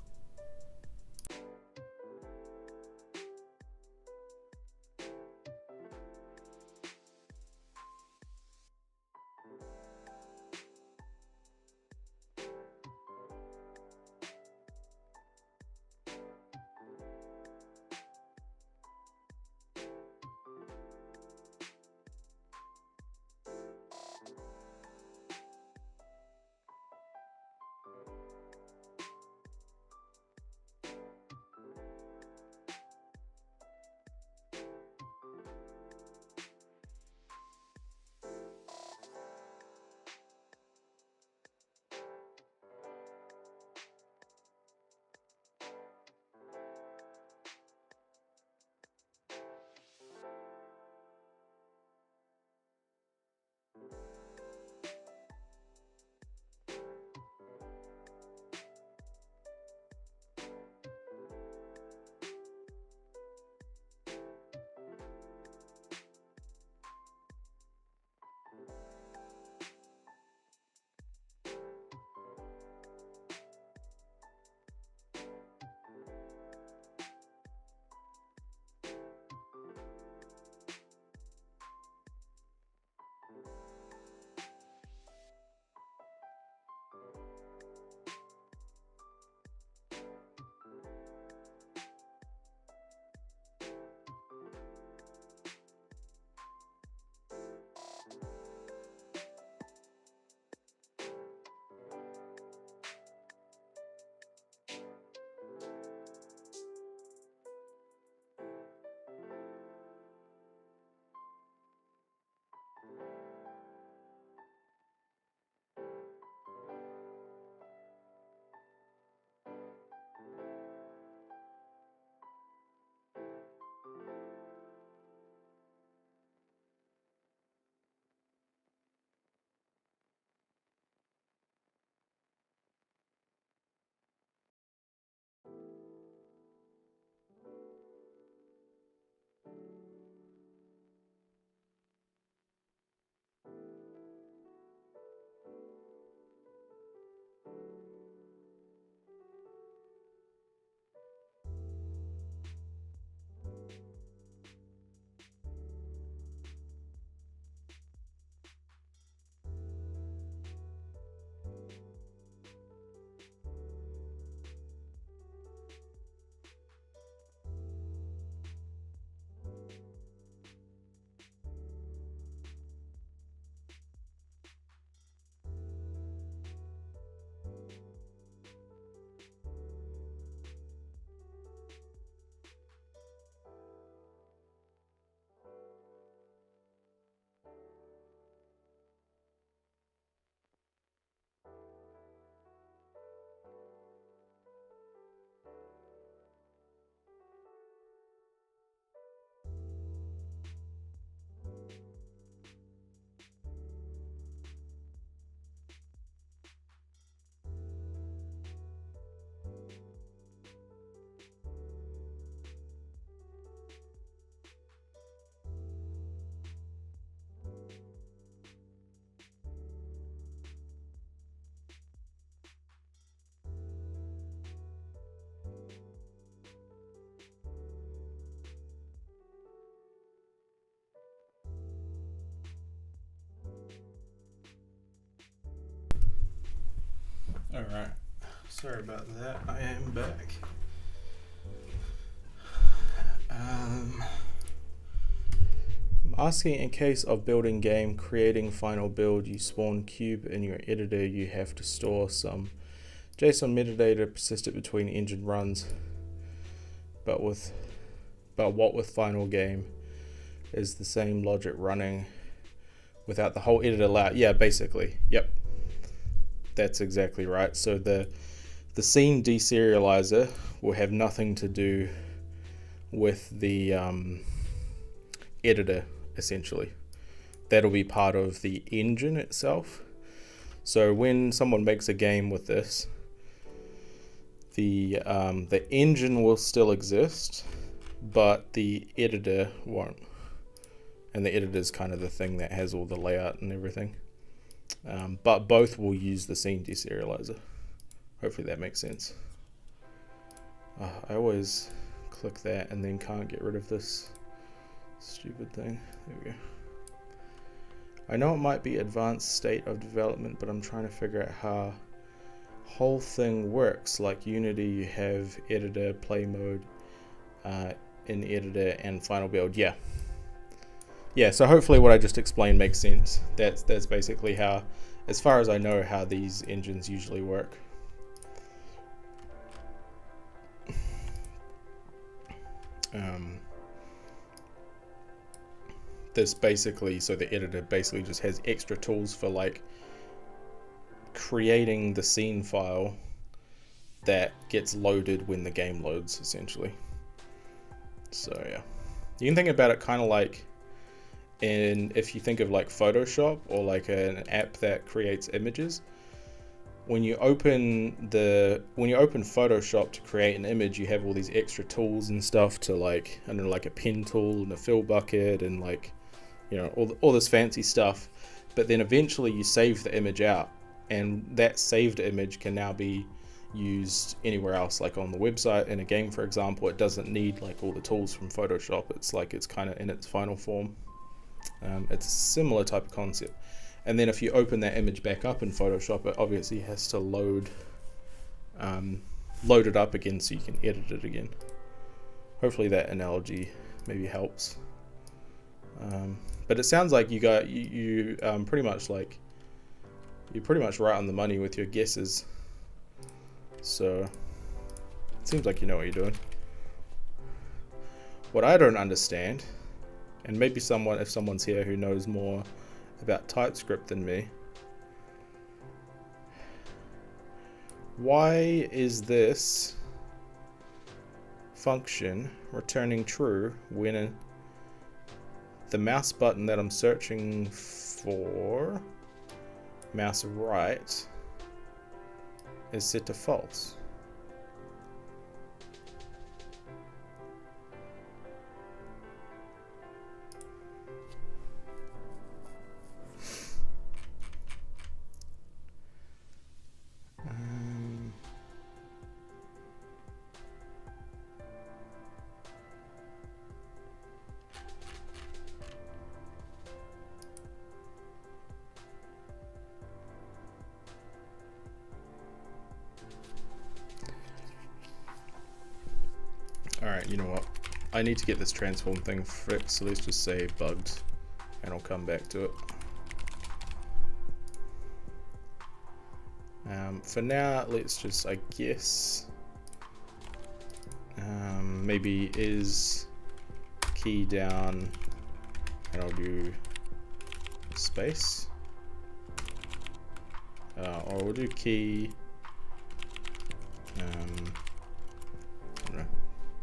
Alright, sorry about that, I am back. I'm asking, in case of building game, creating final build, you spawn cube in your editor, you have to store some JSON metadata persisted between engine runs, but what with final game is the same logic running without the whole editor layout? Yeah, basically, yep. That's exactly right. So the scene deserializer will have nothing to do with the editor, essentially. That'll be part of the engine itself. So when someone makes a game with this, the engine will still exist, but the editor won't. And the editor is kind of the thing that has all the layout and everything. But both will use the scene deserializer. Hopefully that makes sense. I always click that and then can't get rid of this stupid thing. There we go. I know it might be advanced state of development, but I'm trying to figure out how whole thing works. Like Unity, you have editor, play mode, in editor, and final build. Yeah, so hopefully what I just explained makes sense. That's basically how, as far as I know, how these engines usually work. This basically, so the editor basically just has extra tools for like creating the scene file that gets loaded when the game loads, essentially. So yeah, you can think about it kind of like if you think of like Photoshop or like an app that creates images. When you open Photoshop to create an image, you have all these extra tools and stuff to like, I don't know, like a pen tool and a fill bucket and like, you know, all this fancy stuff. But then eventually you save the image out, and that saved image can now be used anywhere else, like on the website. In a game, for example, it doesn't need like all the tools from Photoshop. It's like it's kind of in its final form. It's a similar type of concept. And then if you open that image back up in Photoshop, it obviously has to load it up again so you can edit it again. Hopefully that analogy maybe helps. But it sounds like you pretty much like, you're pretty much right on the money with your guesses. So it seems like you know what you're doing. What I don't understand, and maybe if someone's here who knows more about Typescript than me, why is this function returning true when the mouse button that I'm searching for, mouse right, is set to false? Alright, you know what? I need to get this transform thing fixed, so let's just say bugged, and I'll come back to it. For now, let's just, I guess, maybe is key down, and I'll do space. Or we'll do key, I don't know,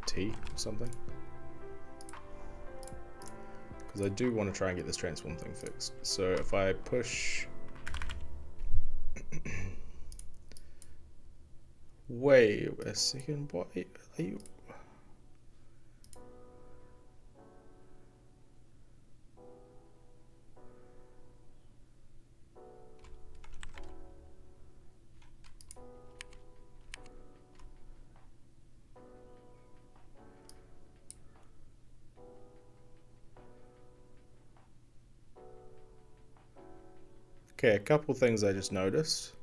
T or something. Because I do want to try and get this transform thing fixed. So if I push... Wait a second, what are you... Okay, a couple things I just noticed.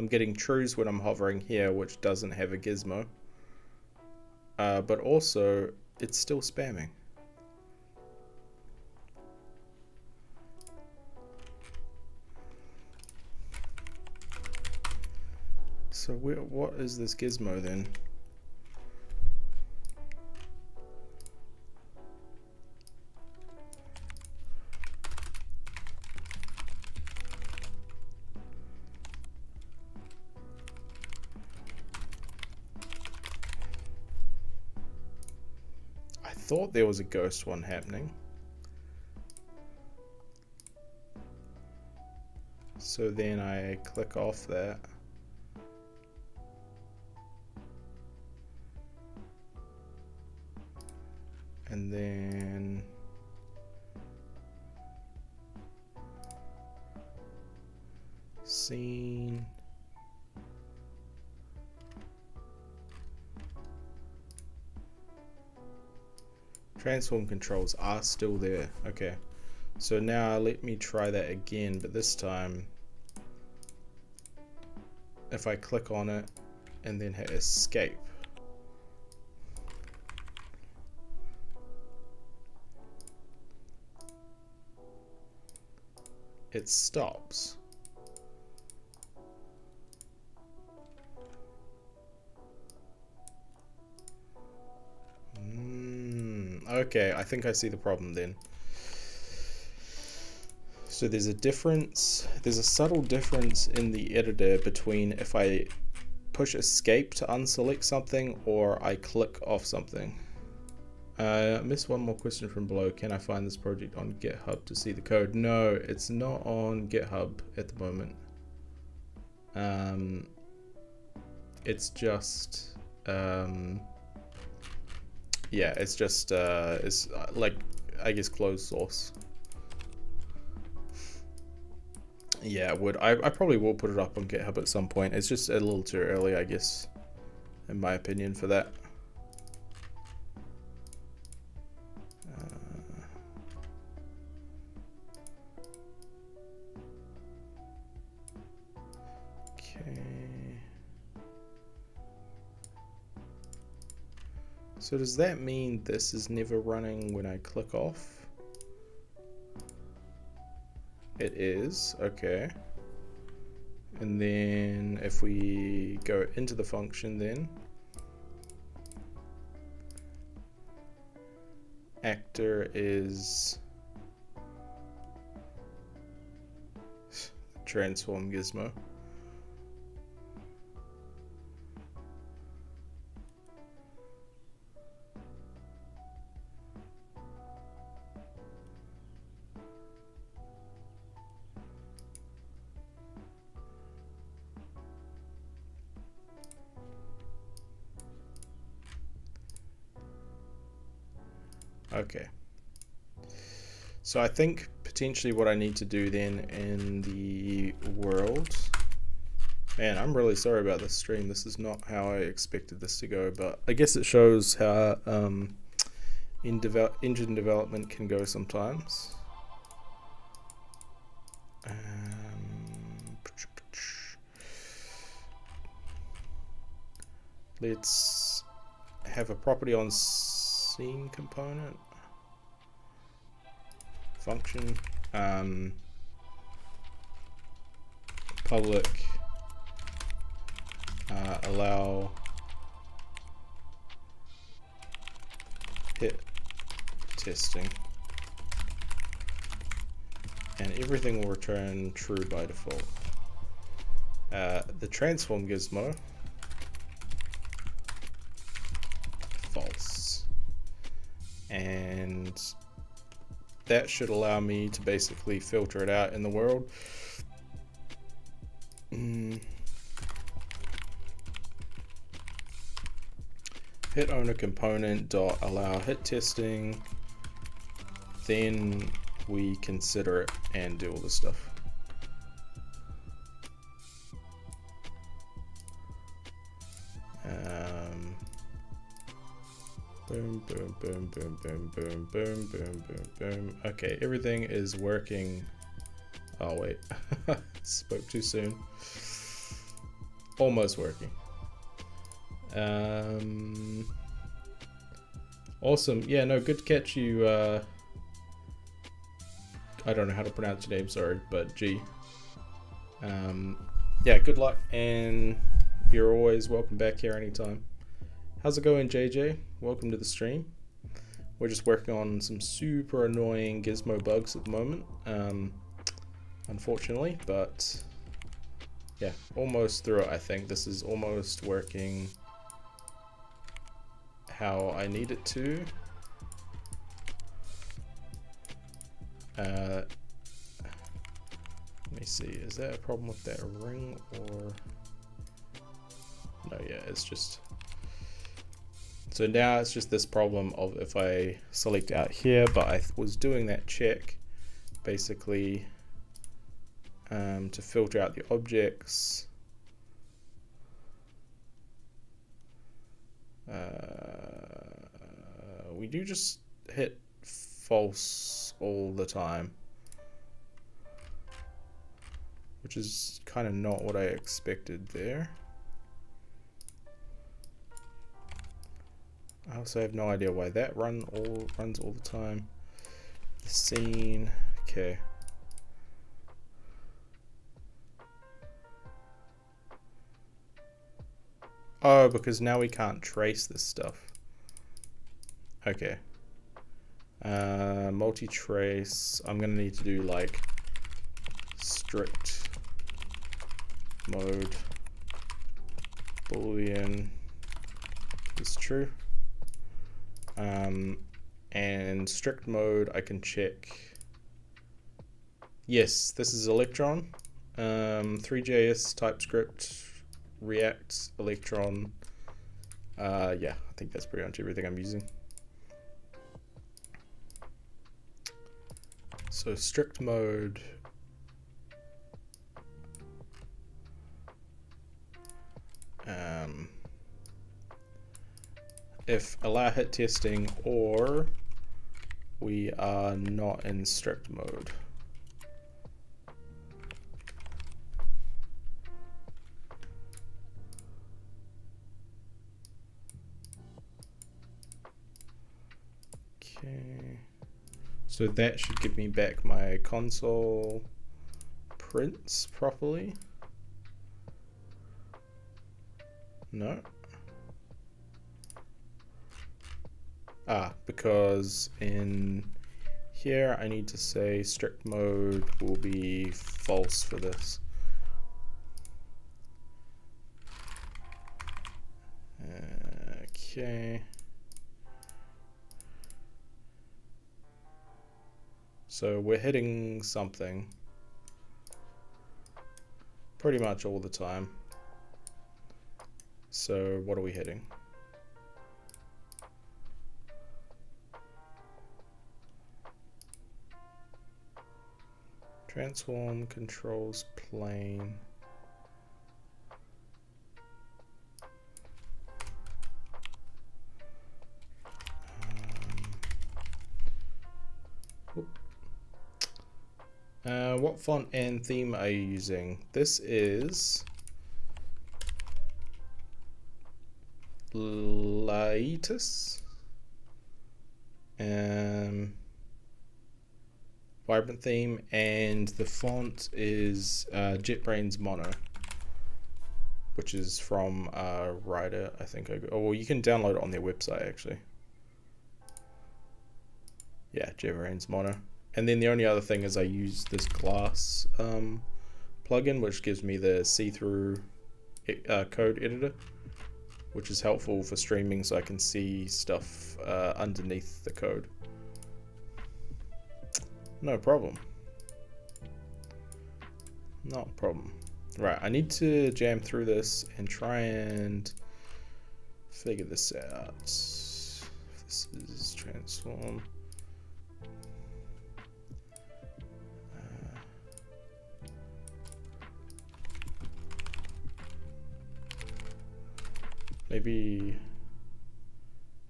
I'm getting trues when I'm hovering here, which doesn't have a gizmo. But also, it's still spamming. So what is this gizmo then? I thought there was a ghost one happening. So then I click off that. And then scene. Transform controls are still there. Okay. So now let me try that again, but this time if I click on it and then hit escape, it stops. Okay, I think I see the problem then. So there's a difference, there's a subtle difference in the editor between if I push escape to unselect something or I click off something. I missed one more question from below. Can I find this project on GitHub to see the code? No, it's not on GitHub at the moment. It's just yeah, it's just it's like, I guess, closed source. Yeah, I probably will put it up on GitHub at some point. It's just a little too early, I guess, in my opinion, for that. So does that mean this is never running when I click off? It is, okay. And then if we go into the function then, actor is transform gizmo. Okay, so I think potentially what I need to do then in the world, man, I'm really sorry about this stream. This is not how I expected this to go, but I guess it shows how engine development can go sometimes. Let's have a property on scene component function, public allow hit testing, and everything will return true by default. The transform gizmo, false, and that should allow me to basically filter it out in the world. Hit owner component dot allow hit testing, then we consider it and do all this stuff. Boom, boom, boom, boom, boom, boom, boom, boom, boom, boom. Okay, everything is working. Oh wait, spoke too soon. almost working. Awesome. Yeah, no, good to catch you. I don't know how to pronounce your name, sorry, but G. Yeah, good luck, and you're always welcome back here anytime. How's it going, JJ? Welcome to the stream. We're just working on some super annoying Gizmo bugs at the moment, unfortunately, but yeah, almost through it, I think. This is almost working how I need it to. Let me see, is there a problem with that ring or... No, yeah, it's just... So now it's just this problem of if I select out here, but I was doing that check basically to filter out the objects. We do just hit false all the time, which is kind of not what I expected there. I also have no idea why that runs all the time. The scene, okay. Oh, because now we can't trace this stuff. Okay. Multi-trace. I'm gonna need to do like strict mode boolean is true. And strict mode, I can check. Yes, this is Electron. 3JS, TypeScript, React, Electron. Yeah, I think that's pretty much everything I'm using. So strict mode. If allow hit testing or we are not in strict mode. Okay, so that should give me back my console prints properly. No. Because in here I need to say strict mode will be false for this. Okay. So we're hitting something pretty much all the time. So what are we hitting? Transform controls plane. What font and theme are you using? This is Laitis. Vibrant theme, and the font is JetBrains Mono, which is from Rider, I think. Oh, well, you can download it on their website actually. Yeah, JetBrains Mono. And then the only other thing is I use this glass plugin, which gives me the see-through code editor, which is helpful for streaming so I can see stuff underneath the code. No problem. Not a problem. Right, I need to jam through this and try and figure this out. This is transform. Maybe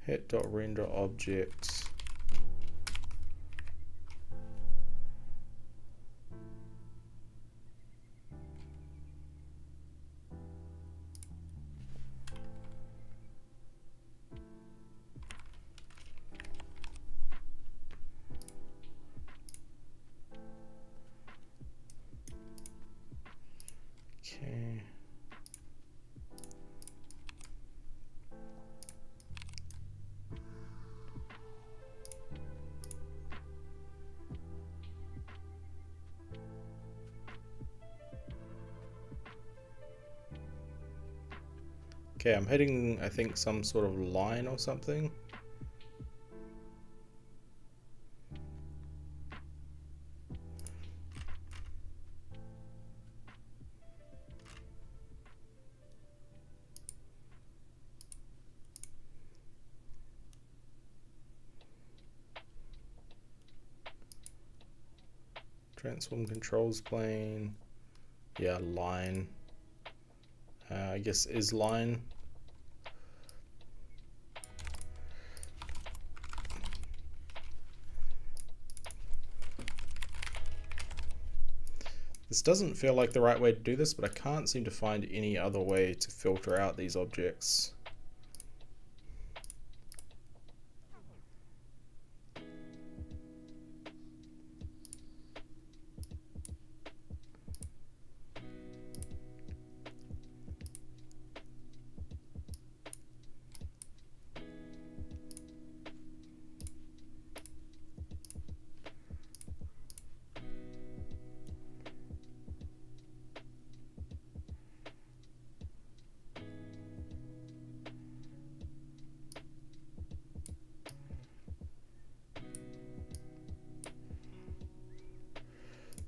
hit.render object. Okay, I'm hitting, I think, some sort of line or something. Transform controls plane. Yeah, line. I guess is line. This doesn't feel like the right way to do this, but I can't seem to find any other way to filter out these objects.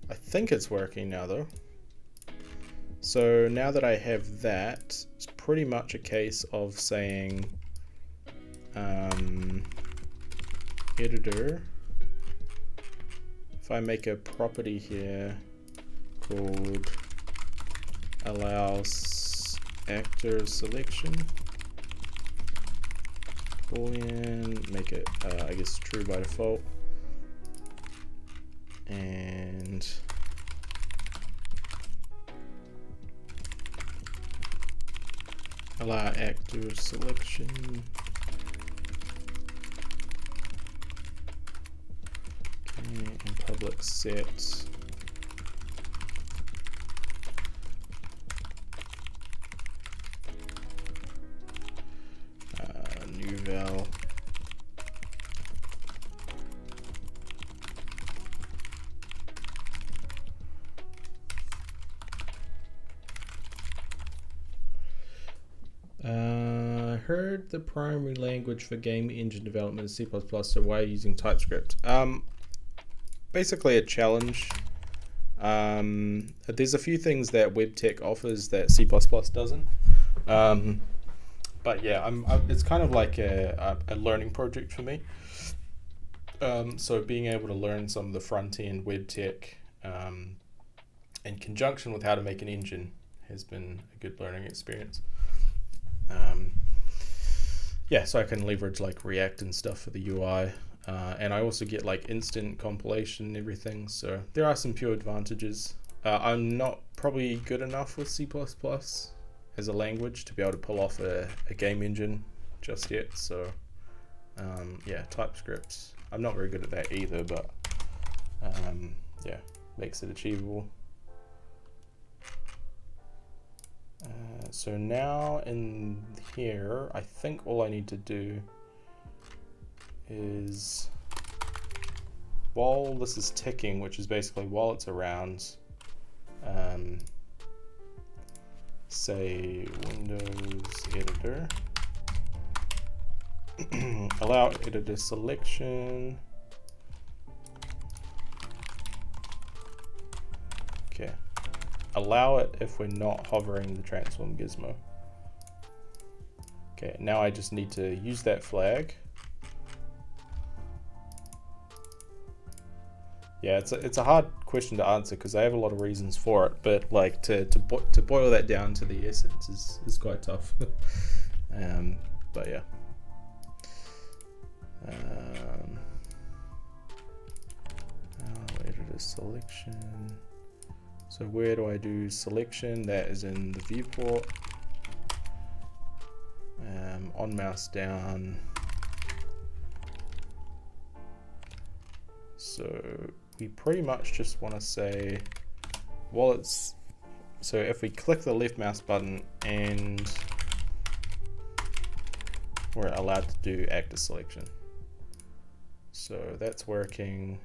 I think it's working now though. So now that I have that, it's pretty much a case of saying editor. If I make a property here called allows actor selection, boolean, make it I guess true by default, and allow actor selection. Okay, and public set new val heard the primary language for game engine development is C++, so why are you using TypeScript? Basically a challenge. There's a few things that WebTech offers that C++ doesn't. But yeah, it's kind of like a learning project for me. So being able to learn some of the front-end WebTech in conjunction with how to make an engine has been a good learning experience. Yeah, so I can leverage like React and stuff for the UI, and I also get like instant compilation and everything, so there are some pure advantages. I'm not probably good enough with C++ as a language to be able to pull off a game engine just yet, so yeah, TypeScript. I'm not very good at that either, but yeah, makes it achievable. So now in here, I think all I need to do is, while this is ticking, which is basically while it's around, say Windows editor, allow editor selection. Okay. Allow it if we're not hovering the transform gizmo. Okay, now I just need to use that flag. Yeah, it's a hard question to answer because I have a lot of reasons for it, but like to boil that down to the essence is quite tough. But yeah. Editor selection. So where do I do selection? That is in the viewport. On mouse down. So we pretty much just want to say, while it's, so if we click the left mouse button and we're allowed to do actor selection. So that's working.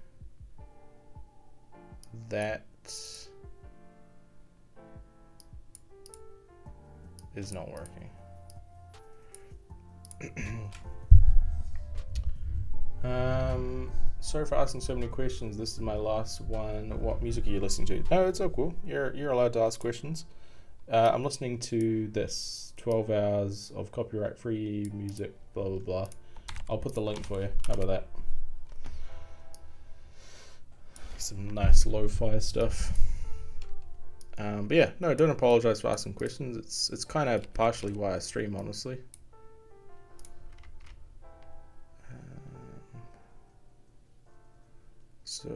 That is not working. Sorry for asking so many questions. This is my last one. What music are you listening to? No, it's all cool. You're allowed to ask questions. I'm listening to this 12 hours of copyright-free music, blah, blah, blah. I'll put the link for you. How about that? Some nice lo-fi stuff. But yeah, no, don't apologize for asking questions. It's kind of partially why I stream, honestly. So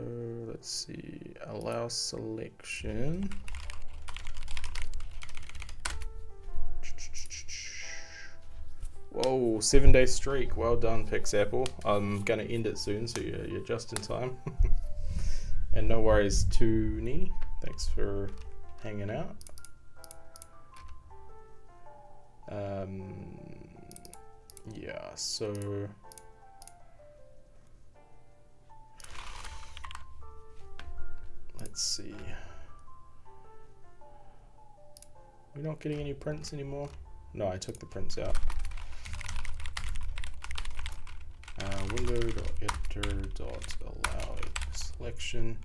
let's see, allow selection. Whoa, 7-day streak. Well done, Pixapple. I'm gonna end it soon, so you're just in time. And no worries, Toonie. Thanks for hanging out. Yeah, so let's see. We're not getting any prints anymore. No, I took the prints out. Window.editor.allow selection.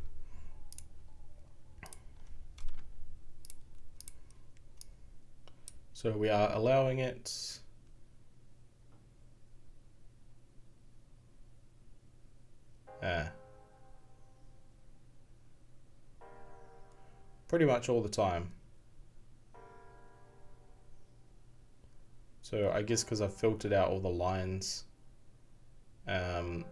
So we are allowing it. Pretty much all the time. So I guess because I've filtered out all the lines and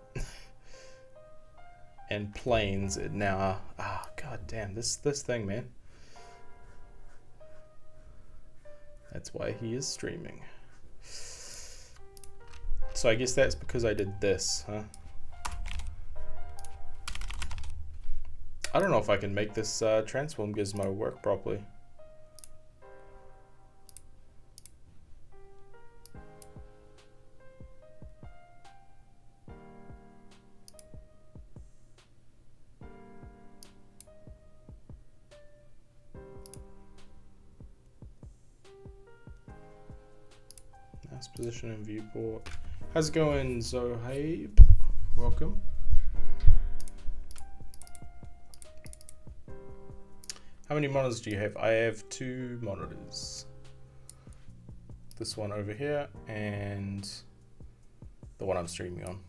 planes, it now, god damn, this thing, man. That's why he is streaming. So I guess that's because I did this, huh? I don't know if I can make this transform gizmo work properly. Nice position and viewport. How's it going, Zohaib? Welcome. How many monitors do you have? I have 2 monitors. This one over here and the one I'm streaming on.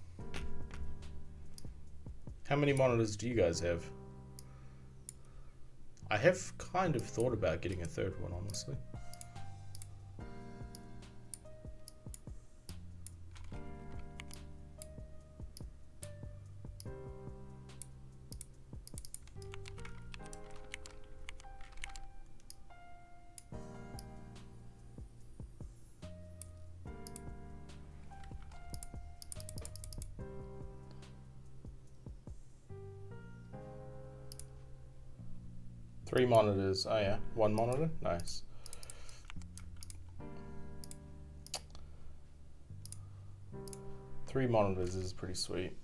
How many monitors do you guys have? I have kind of thought about getting a 3rd one, honestly. Three monitors. Oh yeah, 1 monitor. Nice. Three monitors is pretty sweet.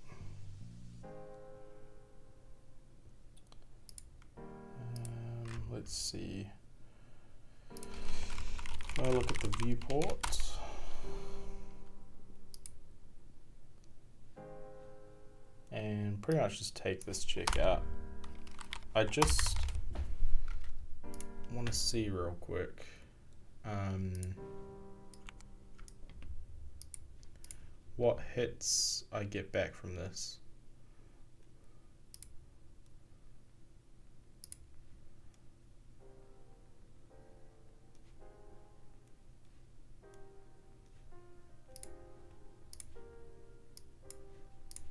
Let's see. I'll look at the viewport. And pretty much just take this check out. I just want to see real quick. What hits I get back from this.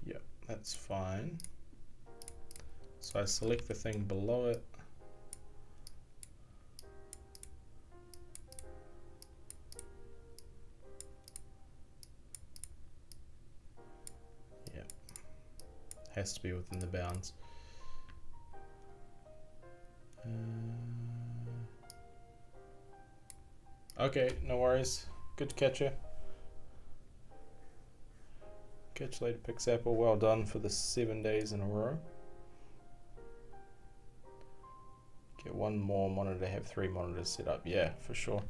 Yep, that's fine. So I select the thing below it. Has to be within the bounds. Okay, no worries. Good to catch you. Catch you later, Pixapple. Well done for the 7 days in a row. Get 1 more monitor to have 3 monitors set up. Yeah, for sure.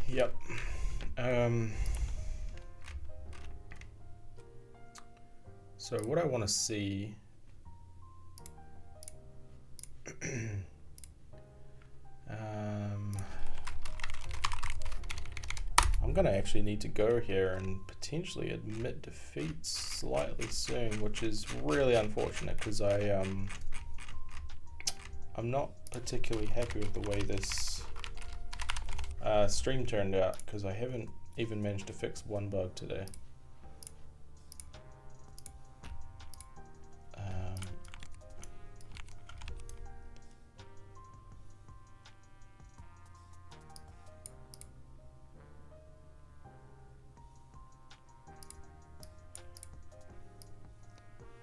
Yep. So what I want to see I'm gonna actually need to go here and potentially admit defeat slightly soon, which is really unfortunate because I'm not particularly happy with the way this stream turned out, because I haven't even managed to fix one bug today.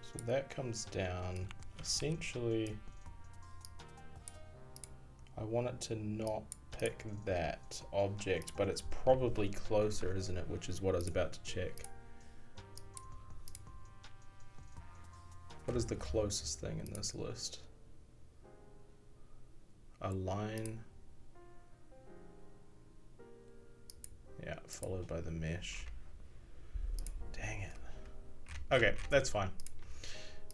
So that comes down, essentially, I want it to not pick that object, but it's probably closer, isn't it? Which is what I was about to check. What is the closest thing in this list? A line. Yeah, followed by the mesh. Dang it. Okay, that's fine.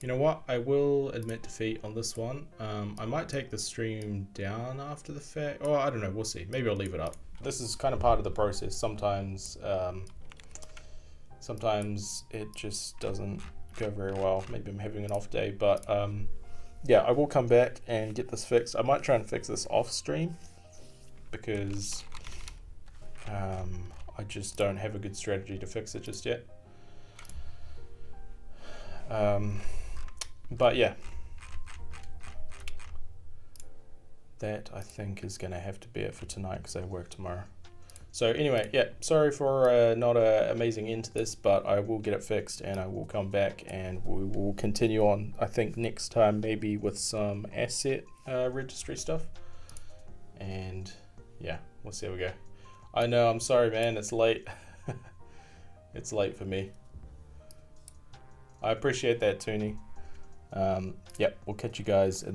You know what? I will admit defeat on this one. I might take the stream down after the fact. Oh, I don't know. We'll see. Maybe I'll leave it up. This is kind of part of the process. Sometimes it just doesn't go very well. Maybe I'm having an off day, but yeah, I will come back and get this fixed. I might try and fix this off stream because I just don't have a good strategy to fix it just yet. But yeah, that I think is going to have to be it for tonight because I work tomorrow. So anyway, yeah, sorry for not an amazing end to this, but I will get it fixed and I will come back and we will continue on, I think next time maybe with some asset registry stuff. And yeah, we'll see how we go. I know, I'm sorry man, it's late. It's late for me. I appreciate that, Toonie. Yep, we'll catch you guys in